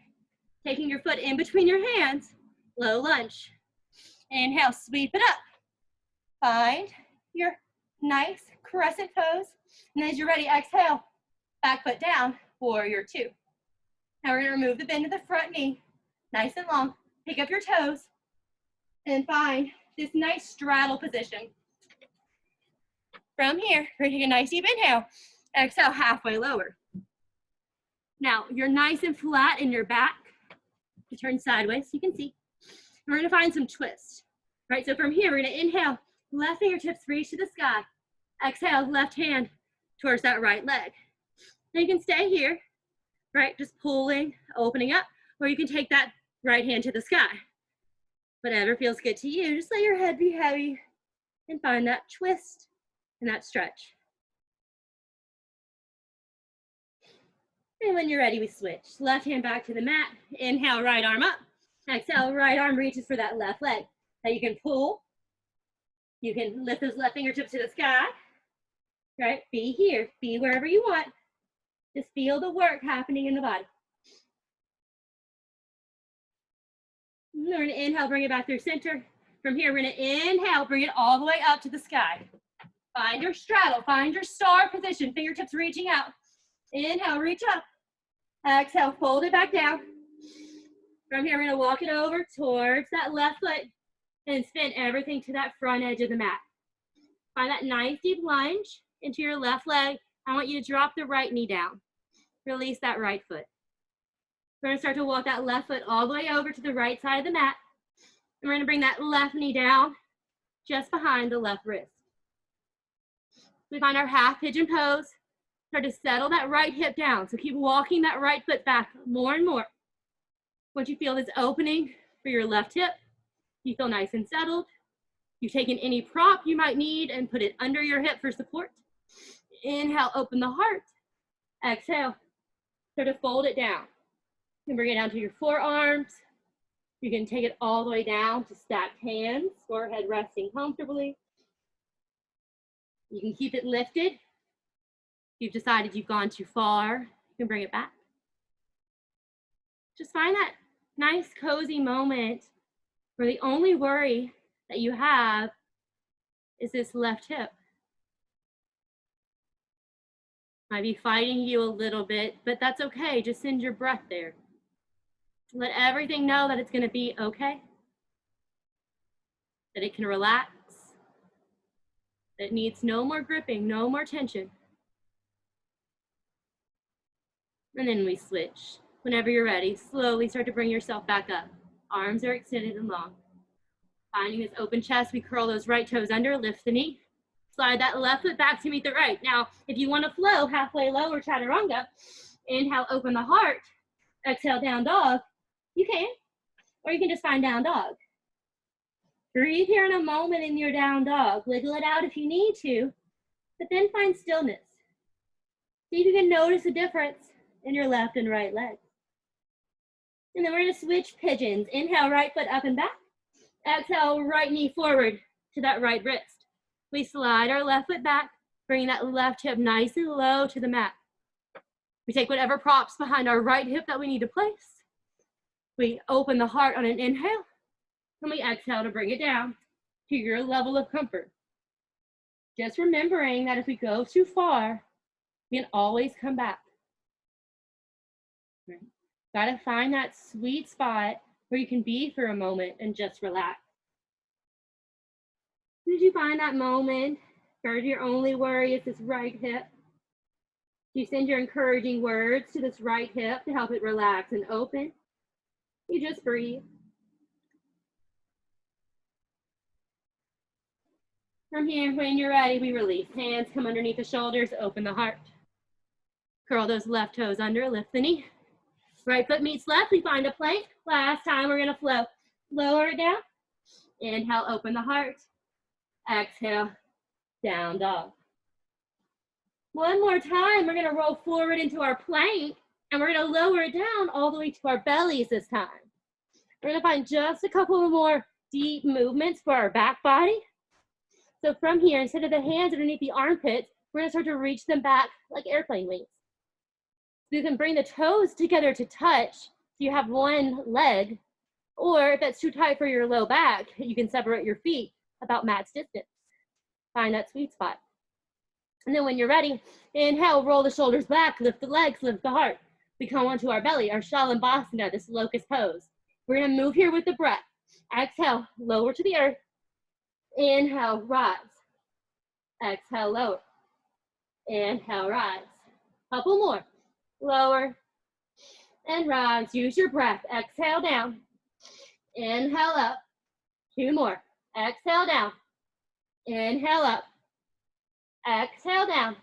Taking your foot in between your hands, low lunge. Inhale, sweep it up. Find your nice crescent pose. And as you're ready, exhale, back foot down, warrior two. Now we're gonna remove the bend of the front knee, nice and long. Pick up your toes and find this nice straddle position. From here, we're gonna take a nice deep inhale. Exhale, halfway lower. Now, you're nice and flat in your back. You turn sideways so you can see. And we're gonna find some twists. Right, so from here, we're gonna inhale, left fingertips reach to the sky. Exhale, left hand towards that right leg. Now you can stay here, right, just pulling, opening up, or you can take that right hand to the sky. Whatever feels good to you, just let your head be heavy and find that twist and that stretch. And when you're ready, we switch. Left hand back to the mat. Inhale, right arm up. Exhale, right arm reaches for that left leg. Now you can pull. You can lift those left fingertips to the sky. Right? Be here. Be wherever you want. Just feel the work happening in the body. We're going to inhale, bring it back through center. From here, we're going to inhale, bring it all the way up to the sky. Find your straddle. Find your star position. Fingertips reaching out. Inhale, reach up. Exhale, fold it back down. From here, we're gonna walk it over towards that left foot and spin everything to that front edge of the mat. Find that nice deep lunge into your left leg. I want you to drop the right knee down. Release that right foot. We're gonna start to walk that left foot all the way over to the right side of the mat. And we're gonna bring that left knee down just behind the left wrist. We find our half pigeon pose. Start to settle that right hip down. So keep walking that right foot back more and more. Once you feel this opening for your left hip, you feel nice and settled. You've taken any prop you might need and put it under your hip for support. Inhale, open the heart. Exhale, start to fold it down. You can bring it down to your forearms. You can take it all the way down to stacked hands, forehead resting comfortably. You can keep it lifted. If you've decided you've gone too far, you can bring it back. Just find that nice, cozy moment where the only worry that you have is this left hip. Might be fighting you a little bit, but that's okay. Just send your breath there. Let everything know that it's going to be okay, that it can relax, that it needs no more gripping, no more tension. And then we switch. Whenever you're ready, slowly start to bring yourself back up. Arms are extended and long. Finding this open chest, we curl those right toes under, lift the knee. Slide that left foot back to meet the right. Now, if you want to flow halfway lower, chaturanga, inhale, open the heart. Exhale, down dog. You can, or you can just find down dog. Breathe here in a moment in your down dog. Wiggle it out if you need to, but then find stillness. See if you can notice a difference in your left and right legs. And then we're gonna switch pigeons. Inhale, right foot up and back. Exhale, right knee forward to that right wrist. We slide our left foot back, bringing that left hip nice and low to the mat. We take whatever props behind our right hip that we need to place. We open the heart on an inhale, and we exhale to bring it down to your level of comfort. Just remembering that if we go too far, we can always come back. Right. Gotta find that sweet spot where you can be for a moment and just relax. Did you find that moment where your only worry is this right hip? You send your encouraging words to this right hip to help it relax and open. You just breathe. From here, when you're ready, we release. Hands come underneath the shoulders, open the heart. Curl those left toes under, lift the knee. Right foot meets left, we find a plank. Last time, we're gonna flow. Lower it down. Inhale, open the heart. Exhale, down dog. One more time, we're gonna roll forward into our plank, and we're gonna lower it down all the way to our bellies this time. We're gonna find just a couple of more deep movements for our back body. So from here, instead of the hands underneath the armpits, we're gonna start to reach them back like airplane wings. So you can bring the toes together to touch, you have one leg, or if that's too tight for your low back, you can separate your feet about max distance. Find that sweet spot. And then when you're ready, inhale, roll the shoulders back, lift the legs, lift the heart. We come onto our belly, our Shalabhasana, this locust pose. We're gonna move here with the breath. Exhale, lower to the earth. Inhale, rise. Exhale, lower. Inhale, rise. Couple more. Lower and rise. Use your breath. Exhale down. Inhale up. 2 more. Exhale down. Inhale up. Exhale down.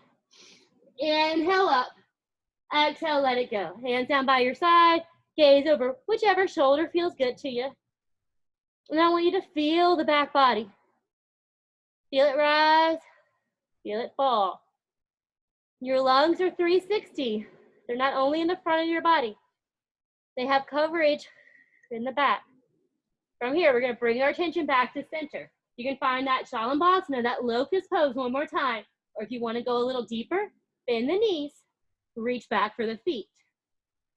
Inhale up. Exhale, let it go. Hands down by your side. Gaze over whichever shoulder feels good to you. And I want you to feel the back body. Feel it rise. Feel it fall. Your lungs are 360. They're not only in the front of your body. They have coverage in the back. From here, we're going to bring our attention back to center. You can find that Shalabhasana, that locust pose one more time. Or if you want to go a little deeper, bend the knees, reach back for the feet.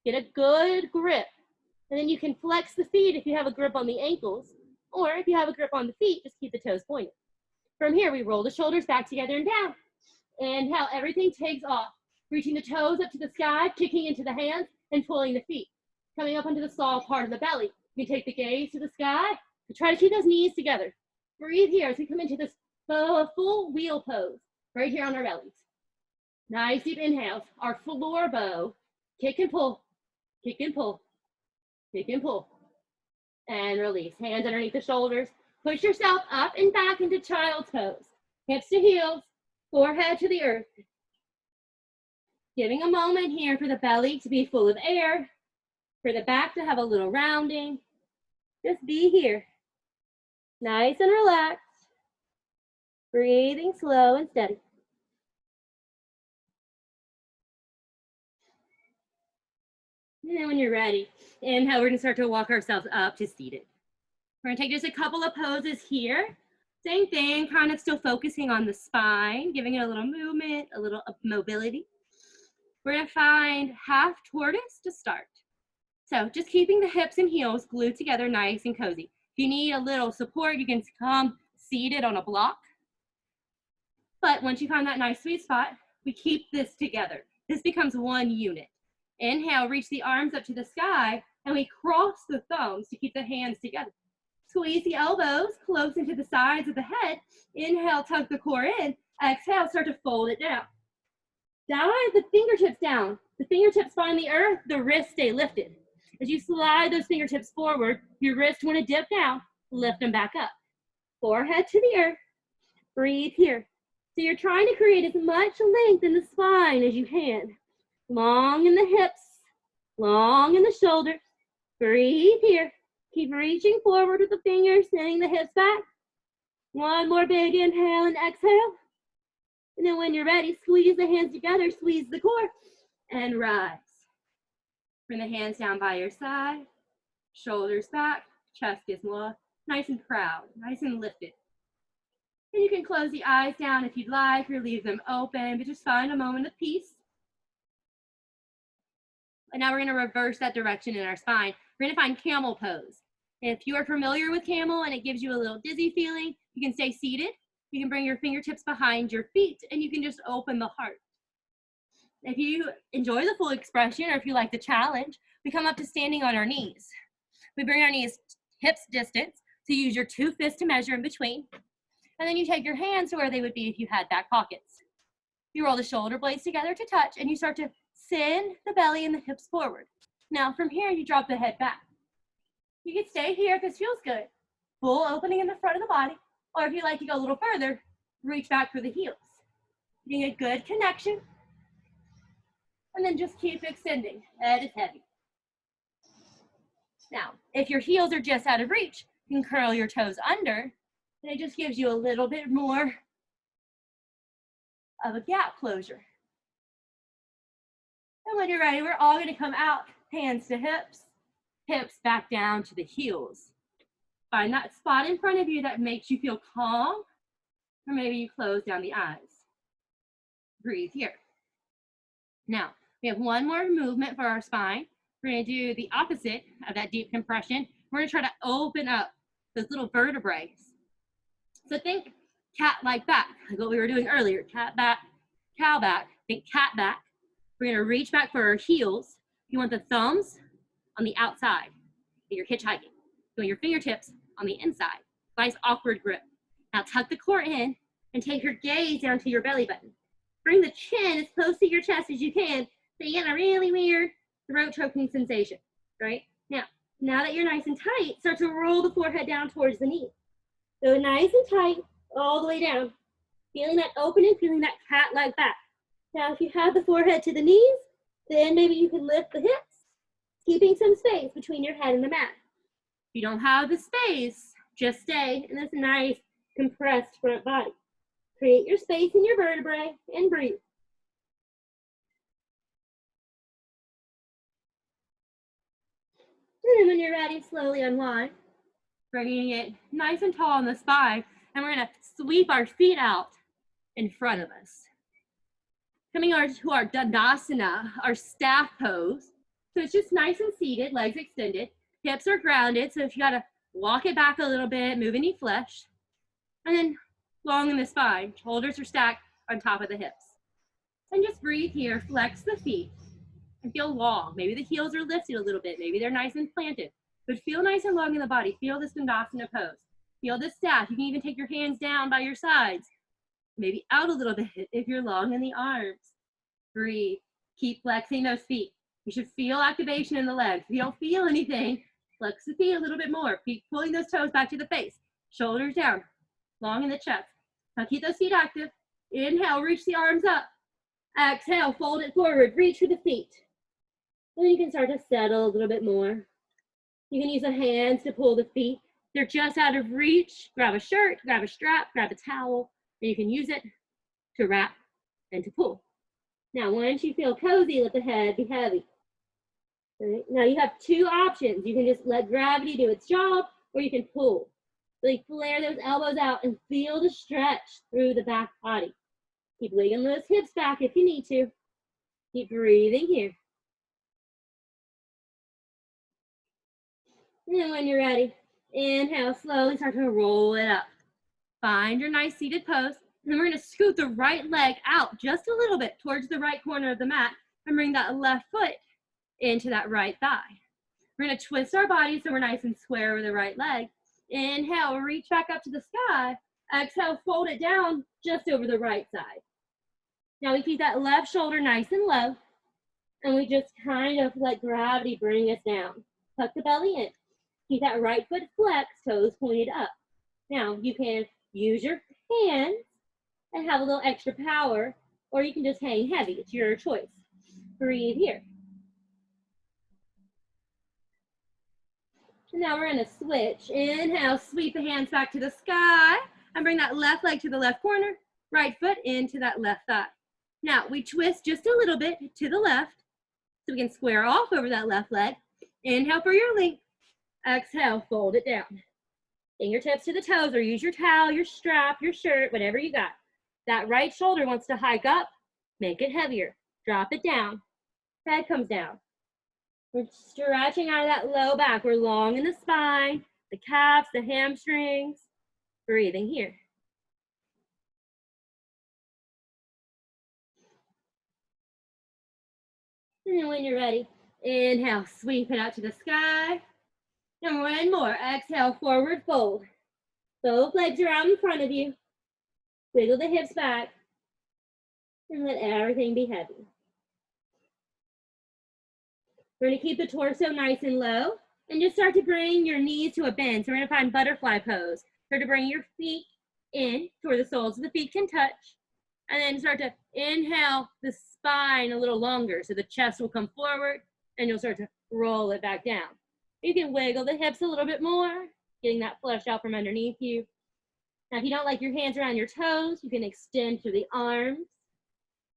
Get a good grip. And then you can flex the feet if you have a grip on the ankles. Or if you have a grip on the feet, just keep the toes pointed. From here, we roll the shoulders back together and down. Inhale, everything takes off. Reaching the toes up to the sky, kicking into the hands, and pulling the feet. Coming up onto the soft part of the belly. You take the gaze to the sky. Try to keep those knees together. Breathe here as we come into this full wheel pose. Right here on our bellies. Nice deep inhales. Our floor bow. Kick and pull. Kick and pull. Kick and pull. And release. Hands underneath the shoulders. Push yourself up and back into child's pose. Hips to heels. Forehead to the earth. Giving a moment here for the belly to be full of air. For the back to have a little rounding. Just be here. Nice and relaxed. Breathing slow and steady. And then when you're ready, inhale, we're gonna start to walk ourselves up to seated. We're gonna take just a couple of poses here. Same thing, kind of still focusing on the spine, giving it a little movement, a little mobility. We're gonna find half tortoise to start. So just keeping the hips and heels glued together nice and cozy. If you need a little support, you can come seated on a block. But once you find that nice sweet spot, we keep this together. This becomes one unit. Inhale, reach the arms up to the sky, and we cross the thumbs to keep the hands together. Squeeze the elbows close into the sides of the head. Inhale, tuck the core in. Exhale, start to fold it down. Dive the fingertips down. The fingertips find the earth, the wrists stay lifted. As you slide those fingertips forward, your wrists want to dip down, lift them back up. Forehead to the earth. Breathe here. So you're trying to create as much length in the spine as you can. Long in the hips, long in the shoulders. Breathe here. Keep reaching forward with the fingers, sending the hips back. One more big inhale and exhale. And then when you're ready, squeeze the hands together, squeeze the core, and rise. Bring the hands down by your side, shoulders back, chest is nice and proud, nice and lifted. And you can close the eyes down if you'd like, or leave them open, but just find a moment of peace. And now we're gonna reverse that direction in our spine. We're gonna find camel pose. If you are familiar with camel and it gives you a little dizzy feeling, you can stay seated. You can bring your fingertips behind your feet and you can just open the heart. If you enjoy the full expression or if you like the challenge, we come up to standing on our knees. We bring our knees hips distance, so you use your 2 fists to measure in between. And then you take your hands to where they would be if you had back pockets. You roll the shoulder blades together to touch and you start to send the belly and the hips forward. Now from here, you drop the head back. You can stay here if this feels good. Full opening in the front of the body. Or if you like to go a little further, reach back for the heels. Getting a good connection. And then just keep extending. Head is heavy. Now, if your heels are just out of reach, you can curl your toes under. And it just gives you a little bit more of a gap closure. And when you're ready, we're all going to come out, hands to hips, hips back down to the heels. Find that spot in front of you that makes you feel calm, or maybe you close down the eyes. Breathe here. Now, we have one more movement for our spine. We're going to do the opposite of that deep compression. We're going to try to open up those little vertebrae. So think cat-like back, like what we were doing earlier. Cat back, cow back, think cat back. We're going to reach back for our heels. You want the thumbs on the outside. You're hitchhiking. You want your fingertips on the inside. Nice awkward grip. Now tuck the core in and take your gaze down to your belly button. Bring the chin as close to your chest as you can so you get a really weird throat choking sensation, right? Now that you're nice and tight, start to roll the forehead down towards the knee. So nice and tight all the way down. Feeling that opening, feeling that cat-like back. Now if you have the forehead to the knees, then maybe you can lift the hips, keeping some space between your head and the mat. If you don't have the space, just stay in this nice compressed front body. Create your space in your vertebrae and breathe. And then when you're ready, slowly unwind, bringing it nice and tall on the spine, and we're going to sweep our feet out in front of us. Coming to our Dandasana, our staff pose. So it's just nice and seated, legs extended, hips are grounded, so if you got to walk it back a little bit, move any flesh, and then long in the spine, shoulders are stacked on top of the hips. And just breathe here, flex the feet, and feel long. Maybe the heels are lifted a little bit, maybe they're nice and planted, but feel nice and long in the body. Feel this Dandasana pose. Feel this staff. You can even take your hands down by your sides, maybe out a little bit if you're long in the arms. Breathe. Keep flexing those feet. You should feel activation in the legs. If you don't feel anything, flex the feet a little bit more. Keep pulling those toes back to the face. Shoulders down, long in the chest. Now keep those feet active. Inhale, reach the arms up. Exhale, fold it forward, reach for the feet. Then you can start to settle a little bit more. You can use the hands to pull the feet. They're just out of reach. Grab a shirt, grab a strap, grab a towel, and you can use it to wrap and to pull. Now, once you feel cozy, let the head be heavy. Right? Now, you have two options. You can just let gravity do its job, or you can pull. Really flare those elbows out and feel the stretch through the back body. Keep wiggling those hips back if you need to. Keep breathing here. And when you're ready, inhale, slowly start to roll it up. Find your nice seated pose. And then we're going to scoot the right leg out just a little bit towards the right corner of the mat and bring that left foot into that right thigh. We're going to twist our body so we're nice and square with the right leg. Inhale, reach back up to the sky. Exhale, fold it down just over the right side. Now we keep that left shoulder nice and low, and we just kind of let gravity bring us down. Tuck the belly in. Keep that right foot flexed, toes pointed up. Now you can use your hands and have a little extra power, or you can just hang heavy. It's your choice. Breathe here. And now we're going to switch. Inhale, sweep the hands back to the sky, and bring that left leg to the left corner, right foot into that left thigh. Now we twist just a little bit to the left, so we can square off over that left leg. Inhale for your length. Exhale, fold it down. Fingertips to the toes, or use your towel, your strap, your shirt, whatever you got. That right shoulder wants to hike up, make it heavier. Drop it down. Head comes down. We're stretching out of that low back. We're long in the spine, the calves, the hamstrings. Breathing here. And then when you're ready, inhale, sweep it out to the sky. And one more. Exhale, forward fold. Both legs are out in front of you. Wiggle the hips back. And let everything be heavy. We're going to keep the torso nice and low. And just start to bring your knees to a bend. So we're going to find butterfly pose. Start to bring your feet in to where the soles of the feet can touch. And then start to inhale the spine a little longer. So the chest will come forward and you'll start to roll it back down. You can wiggle the hips a little bit more, getting that flesh out from underneath you. Now, if you don't like your hands around your toes, you can extend through the arms,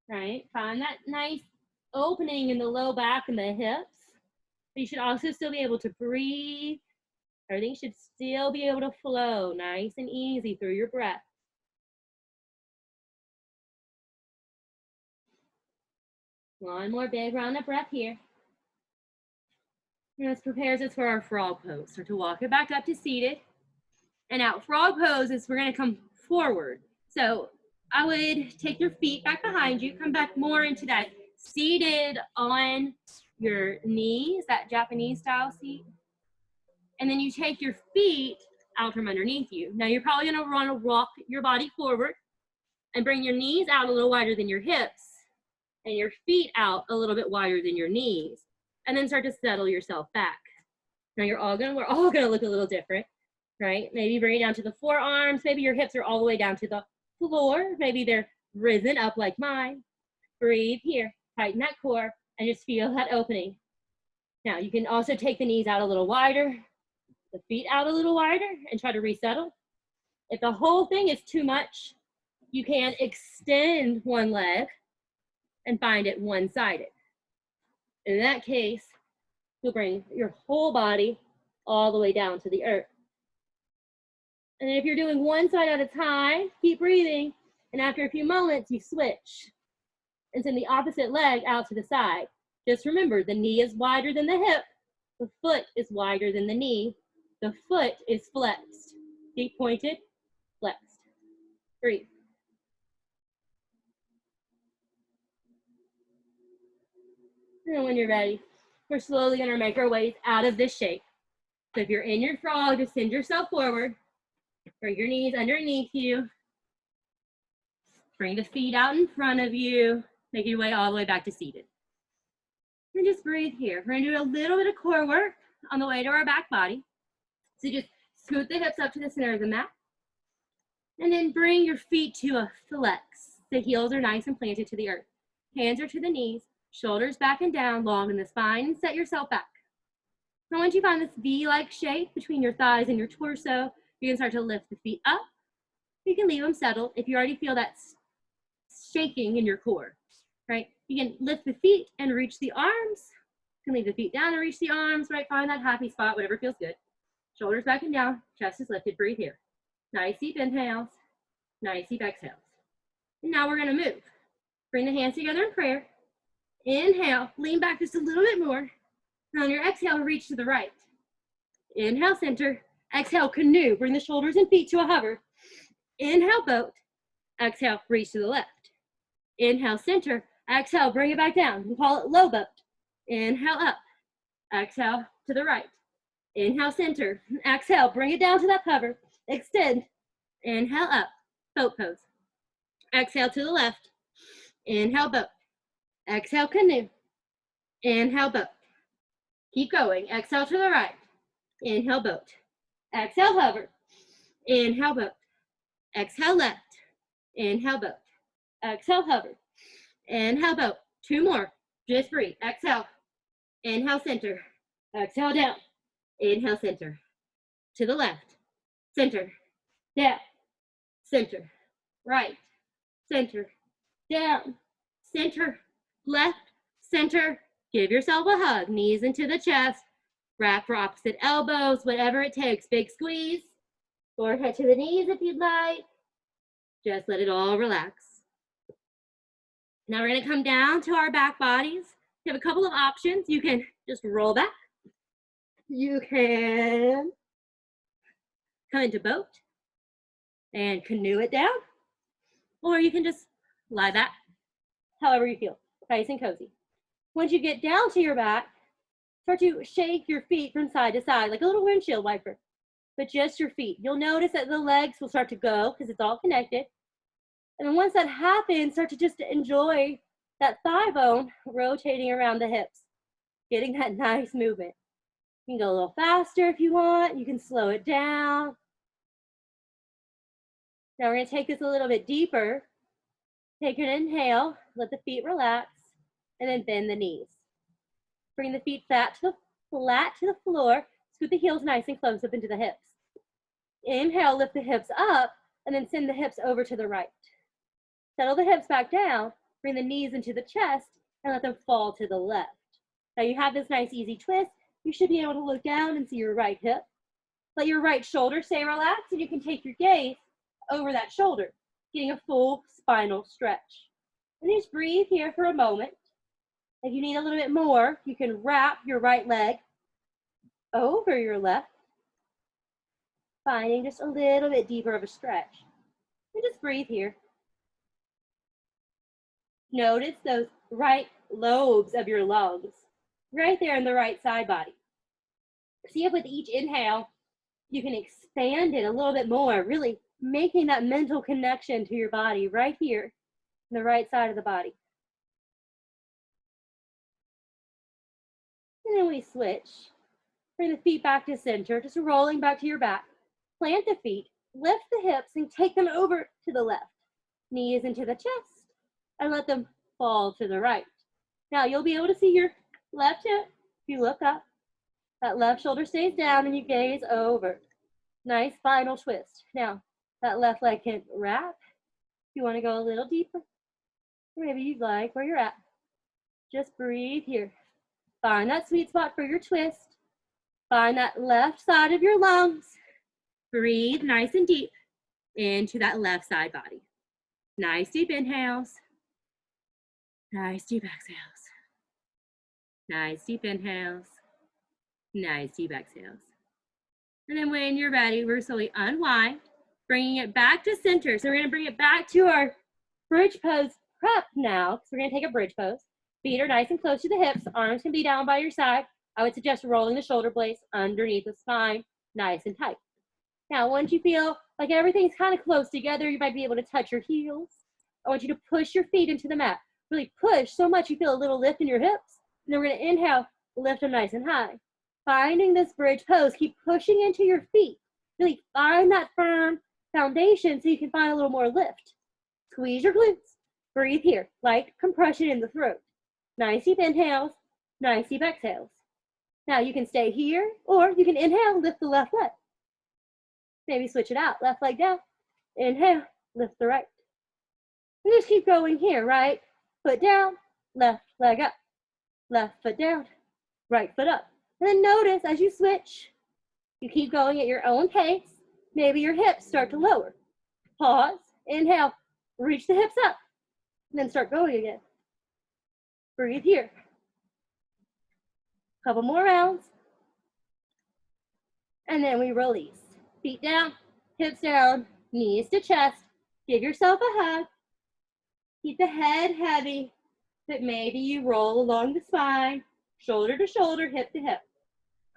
right? Find that nice opening in the low back and the hips. But you should also still be able to breathe. Everything should still be able to flow nice and easy through your breath. One more big round of breath here. And this prepares us for our frog pose. So to walk it back up to seated. And now frog pose is we're going to come forward. So I would take your feet back behind you, come back more into that seated on your knees, that Japanese style seat. And then you take your feet out from underneath you. Now you're probably going to want to rock your body forward and bring your knees out a little wider than your hips and your feet out a little bit wider than your knees. And then start to settle yourself back. Now we're all gonna look a little different, right? Maybe bring it down to the forearms. Maybe your hips are all the way down to the floor. Maybe they're risen up like mine. Breathe here, tighten that core, and just feel that opening. Now you can also take the knees out a little wider, the feet out a little wider, and try to resettle. If the whole thing is too much, you can extend one leg and find it one-sided. In that case, you'll bring your whole body all the way down to the earth. And if you're doing one side at a time, keep breathing. And after a few moments, you switch and send the opposite leg out to the side. Just remember, the knee is wider than the hip. The foot is wider than the knee. The foot is flexed. Feet pointed, flexed. Breathe. And when you're ready, we're slowly going to make our way out of this shape. So if you're in your frog, just send yourself forward. Bring your knees underneath you. Bring the feet out in front of you. Make your way all the way back to seated. And just breathe here. We're going to do a little bit of core work on the way to our back body. So just scoot the hips up to the center of the mat. And then bring your feet to a flex. The heels are nice and planted to the earth. Hands are to the knees. Shoulders back and down, long in the spine, and set yourself back. Now once you find this V-like shape between your thighs and your torso, you can start to lift the feet up. You can leave them settled if you already feel that shaking in your core, right? You can lift the feet and reach the arms. You can leave the feet down and reach the arms, right? Find that happy spot, whatever feels good. Shoulders back and down, chest is lifted, breathe here. Nice deep inhales, nice deep exhales. And now we're gonna move. Bring the hands together in prayer. Inhale, lean back just a little bit more. And on your exhale, reach to the right. Inhale, center. Exhale, canoe. Bring the shoulders and feet to a hover. Inhale, boat. Exhale, reach to the left. Inhale, center. Exhale, bring it back down. We call it low boat. Inhale, up. Exhale, to the right. Inhale, center. Exhale, bring it down to that hover. Extend. Inhale, up. Boat pose. Exhale to the left. Inhale, boat. Exhale, canoe. Inhale, boat. Keep going. Exhale to the right. Inhale, boat. Exhale, hover. Inhale, boat. Exhale, left. Inhale, boat. Exhale, hover. Inhale, boat. Two more. Just breathe. Exhale. Inhale, center. Exhale, down. Inhale, center. To the left. Center. Down. Center. Right. Center. Down. Center. Left. Center. Give yourself a hug. Knees into the chest. Wrap for opposite elbows. Whatever it takes. Big squeeze. Forehead to the knees if you'd like. Just let it all relax. Now we're going to come down to our back bodies. You have a couple of options. You can just roll back. You can come into boat and canoe it down. Or you can just lie back, however you feel, nice and cozy. Once you get down to your back, start to shake your feet from side to side like a little windshield wiper, but just your feet. You'll notice that the legs will start to go because it's all connected. And then once that happens, start to just enjoy that thigh bone rotating around the hips, getting that nice movement. You can go a little faster if you want. You can slow it down. Now we're going to take this a little bit deeper. Take an inhale, let the feet relax, and then bend the knees. Bring the feet flat to the floor. Scoot the heels nice and close up into the hips. Inhale, lift the hips up, and then send the hips over to the right. Settle the hips back down. Bring the knees into the chest, and let them fall to the left. Now you have this nice easy twist. You should be able to look down and see your right hip. Let your right shoulder stay relaxed, and you can take your gaze over that shoulder, getting a full spinal stretch. And just breathe here for a moment. If you need a little bit more, you can wrap your right leg over your left, finding just a little bit deeper of a stretch. And just breathe here. Notice those right lobes of your lungs, right there in the right side body. See if with each inhale, you can expand it a little bit more, really making that mental connection to your body right here in the right side of the body. And then we switch. Bring the feet back to center, just rolling back to your back. Plant the feet, lift the hips, and take them over to the left. Knees into the chest, and let them fall to the right. Now you'll be able to see your left hip. If you look up, that left shoulder stays down and you gaze over. Nice final twist. Now, that left leg can wrap. If you want to go a little deeper, or maybe you'd like where you're at. Just breathe here. Find that sweet spot for your twist. Find that left side of your lungs. Breathe nice and deep into that left side body. Nice deep inhales. Nice deep exhales. Nice deep inhales. Nice deep exhales. And then when you're ready, we're slowly unwind, bringing it back to center. So we're gonna bring it back to our bridge pose prep now. So we're gonna take a bridge pose. Feet are nice and close to the hips. Arms can be down by your side. I would suggest rolling the shoulder blades underneath the spine, nice and tight. Now, once you feel like everything's kind of close together, you might be able to touch your heels. I want you to push your feet into the mat. Really push so much you feel a little lift in your hips. And then we're gonna inhale, lift them nice and high. Finding this bridge pose, keep pushing into your feet. Really find that firm foundation so you can find a little more lift. Squeeze your glutes. Breathe here, light compression in the throat. Nice deep inhales, nice deep exhales. Now you can stay here, or you can inhale, lift the left leg. Maybe switch it out, left leg down. Inhale, lift the right. And just keep going here, right foot down, left leg up. Left foot down, right foot up. And then notice as you switch, you keep going at your own pace. Maybe your hips start to lower. Pause, inhale, reach the hips up, and then start going again. Breathe here. Couple more rounds. And then we release. Feet down, hips down, knees to chest. Give yourself a hug. Keep the head heavy, but maybe you roll along the spine, shoulder to shoulder, hip to hip.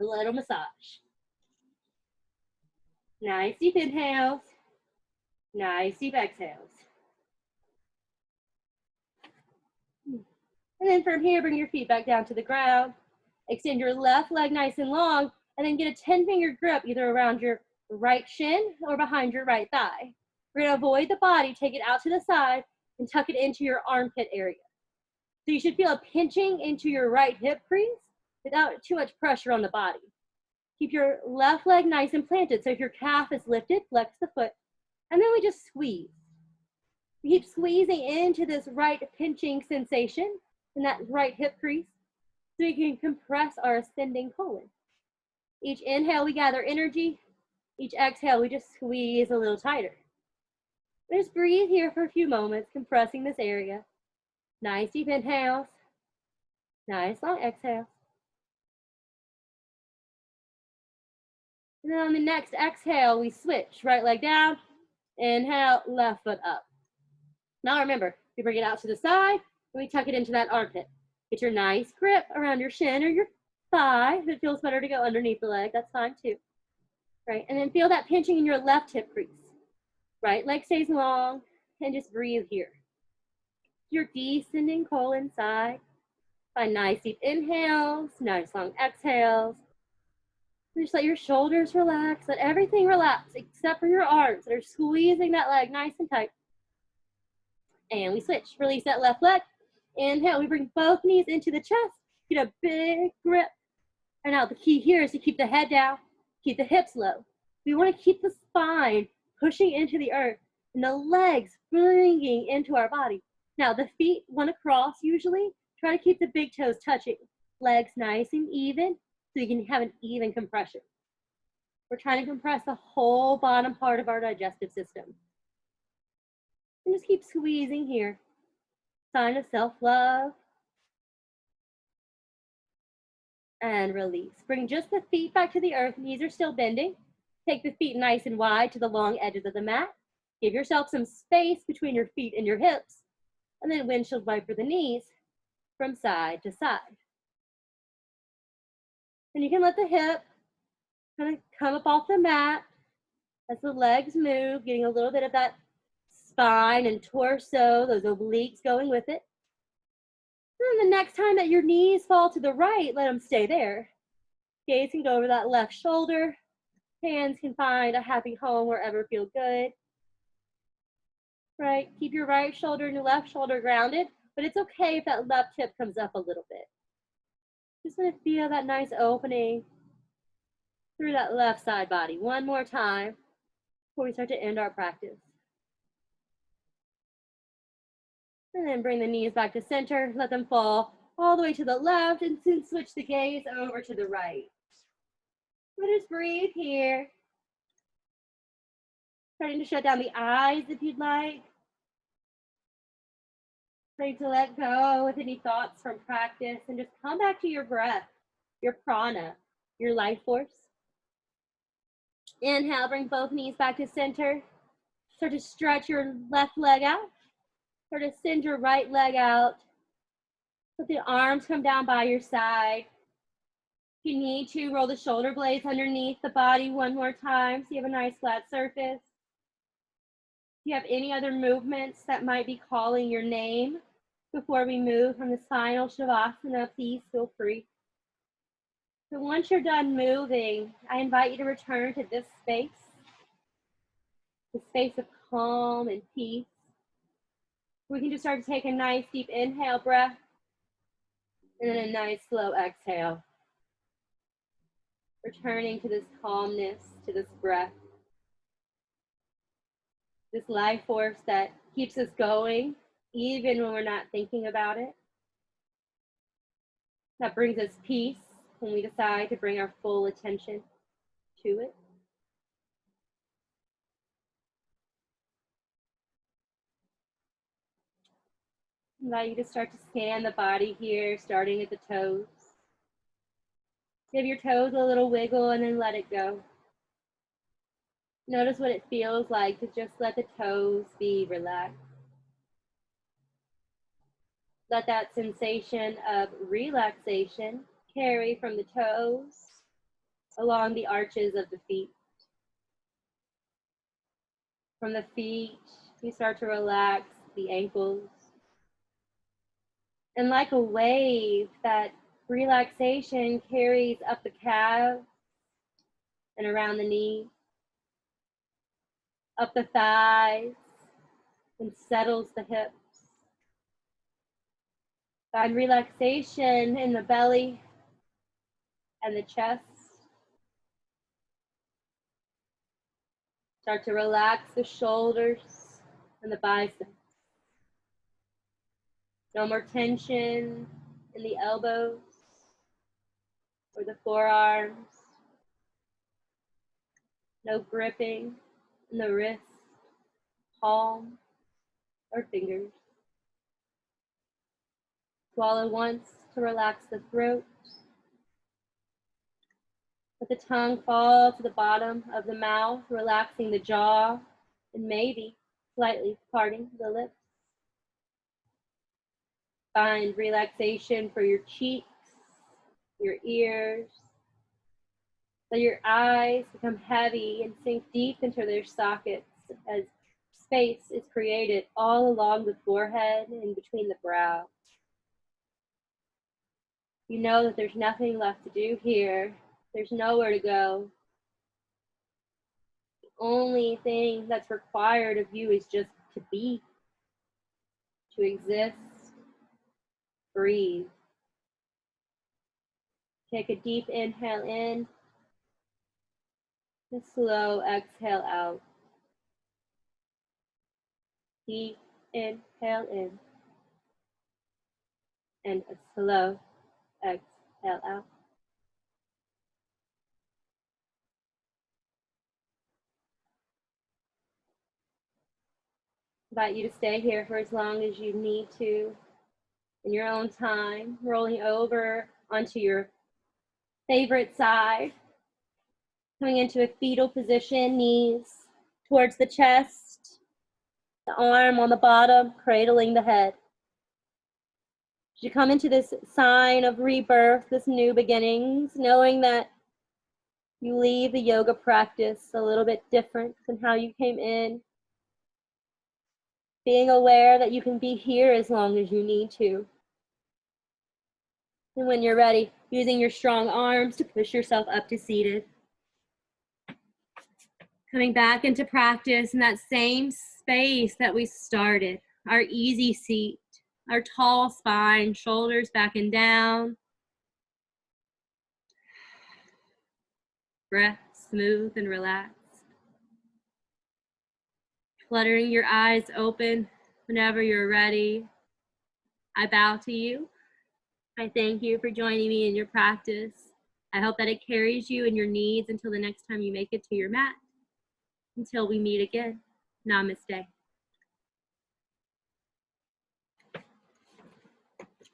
A little massage. Nice deep inhales. Nice deep exhales. And then from here, bring your feet back down to the ground. Extend your left leg nice and long, and then get a 10-finger grip either around your right shin or behind your right thigh. We're gonna avoid the body, take it out to the side, and tuck it into your armpit area. So you should feel a pinching into your right hip crease without too much pressure on the body. Keep your left leg nice and planted. So if your calf is lifted, flex the foot, and then we just squeeze. We keep squeezing into this right pinching sensation in that right hip crease so we can compress our ascending colon. Each inhale, we gather energy. Each exhale, we just squeeze a little tighter. Just breathe here for a few moments, compressing this area. Nice deep inhales. Nice long exhales. And then on the next exhale, we switch. Right leg down. Inhale, left foot up. Now remember, you bring it out to the side, and we tuck it into that armpit. Get your nice grip around your shin or your thigh. If it feels better to go underneath the leg, that's fine too. Right, and then feel that pinching in your left hip crease. Right leg stays long, and just breathe here. Your descending colon side. Find nice deep inhales, nice long exhales. Just let your shoulders relax, let everything relax except for your arms that are squeezing that leg nice and tight. And we switch, release that left leg. Inhale, we bring both knees into the chest, get a big grip. And now the key here is to keep the head down, keep the hips low. We want to keep the spine pushing into the earth and the legs bringing into our body. Now the feet want to cross usually. Try to keep the big toes touching. Legs nice and even so you can have an even compression. We're trying to compress the whole bottom part of our digestive system. And just keep squeezing here. Sign of self-love. And release. Bring just the feet back to the earth. Knees are still bending. Take the feet nice and wide to the long edges of the mat. Give yourself some space between your feet and your hips. And then windshield wiper the knees from side to side. And you can let the hip kind of come up off the mat as the legs move, getting a little bit of that spine and torso, those obliques going with it. And the next time that your knees fall to the right, let them stay there. Gaze can go over that left shoulder. Hands can find a happy home wherever feels good. Right, keep your right shoulder and your left shoulder grounded, but it's okay if that left hip comes up a little bit. Just want to feel that nice opening through that left side body. One more time before we start to end our practice. And then bring the knees back to center. Let them fall all the way to the left and then switch the gaze over to the right. So just breathe here. Starting to shut down the eyes if you'd like. Starting to let go with any thoughts from practice and just come back to your breath, your prana, your life force. Inhale, bring both knees back to center. Start to stretch your left leg out. Start to send your right leg out. Let the arms come down by your side. If you need to, roll the shoulder blades underneath the body one more time so you have a nice flat surface. If you have any other movements that might be calling your name before we move from this final Shavasana, please feel free. So once you're done moving, I invite you to return to this space, the space of calm and peace. We can just start to take a nice deep inhale breath and then a nice slow exhale. Returning to this calmness, to this breath, this life force that keeps us going even when we're not thinking about it. That brings us peace when we decide to bring our full attention to it. I invite you to start to scan the body here, starting at the toes. Give your toes a little wiggle and then let it go. Notice what it feels like to just let the toes be relaxed. Let that sensation of relaxation carry from the toes along the arches of the feet. From the feet, you start to relax the ankles. And like a wave, that relaxation carries up the calves and around the knees, up the thighs, and settles the hips. Find relaxation in the belly and the chest. Start to relax the shoulders and the biceps. No more tension in the elbows or the forearms. No gripping in the wrist, palm, or fingers. Swallow once to relax the throat. Let the tongue fall to the bottom of the mouth, relaxing the jaw and maybe slightly parting the lips. Find relaxation for your cheeks, your ears. Let your eyes become heavy and sink deep into their sockets as space is created all along the forehead and between the brow. You know that there's nothing left to do here. There's nowhere to go. The only thing that's required of you is just to be, to exist, breathe. Take a deep inhale in, a slow exhale out. Deep inhale in, and a slow exhale out. I invite you to stay here for as long as you need to in your own time, rolling over onto your favorite side. Coming into a fetal position, knees towards the chest, the arm on the bottom, cradling the head. As you come into this sign of rebirth, this new beginnings, knowing that you leave the yoga practice a little bit different than how you came in. Being aware that you can be here as long as you need to. And when you're ready, using your strong arms to push yourself up to seated. Coming back into practice in that same space that we started, our easy seat, our tall spine, shoulders back and down. Breath smooth and relaxed. Fluttering your eyes open whenever you're ready. I bow to you. I thank you for joining me in your practice. I hope that it carries you and your needs until the next time you make it to your mat. Until we meet again, namaste.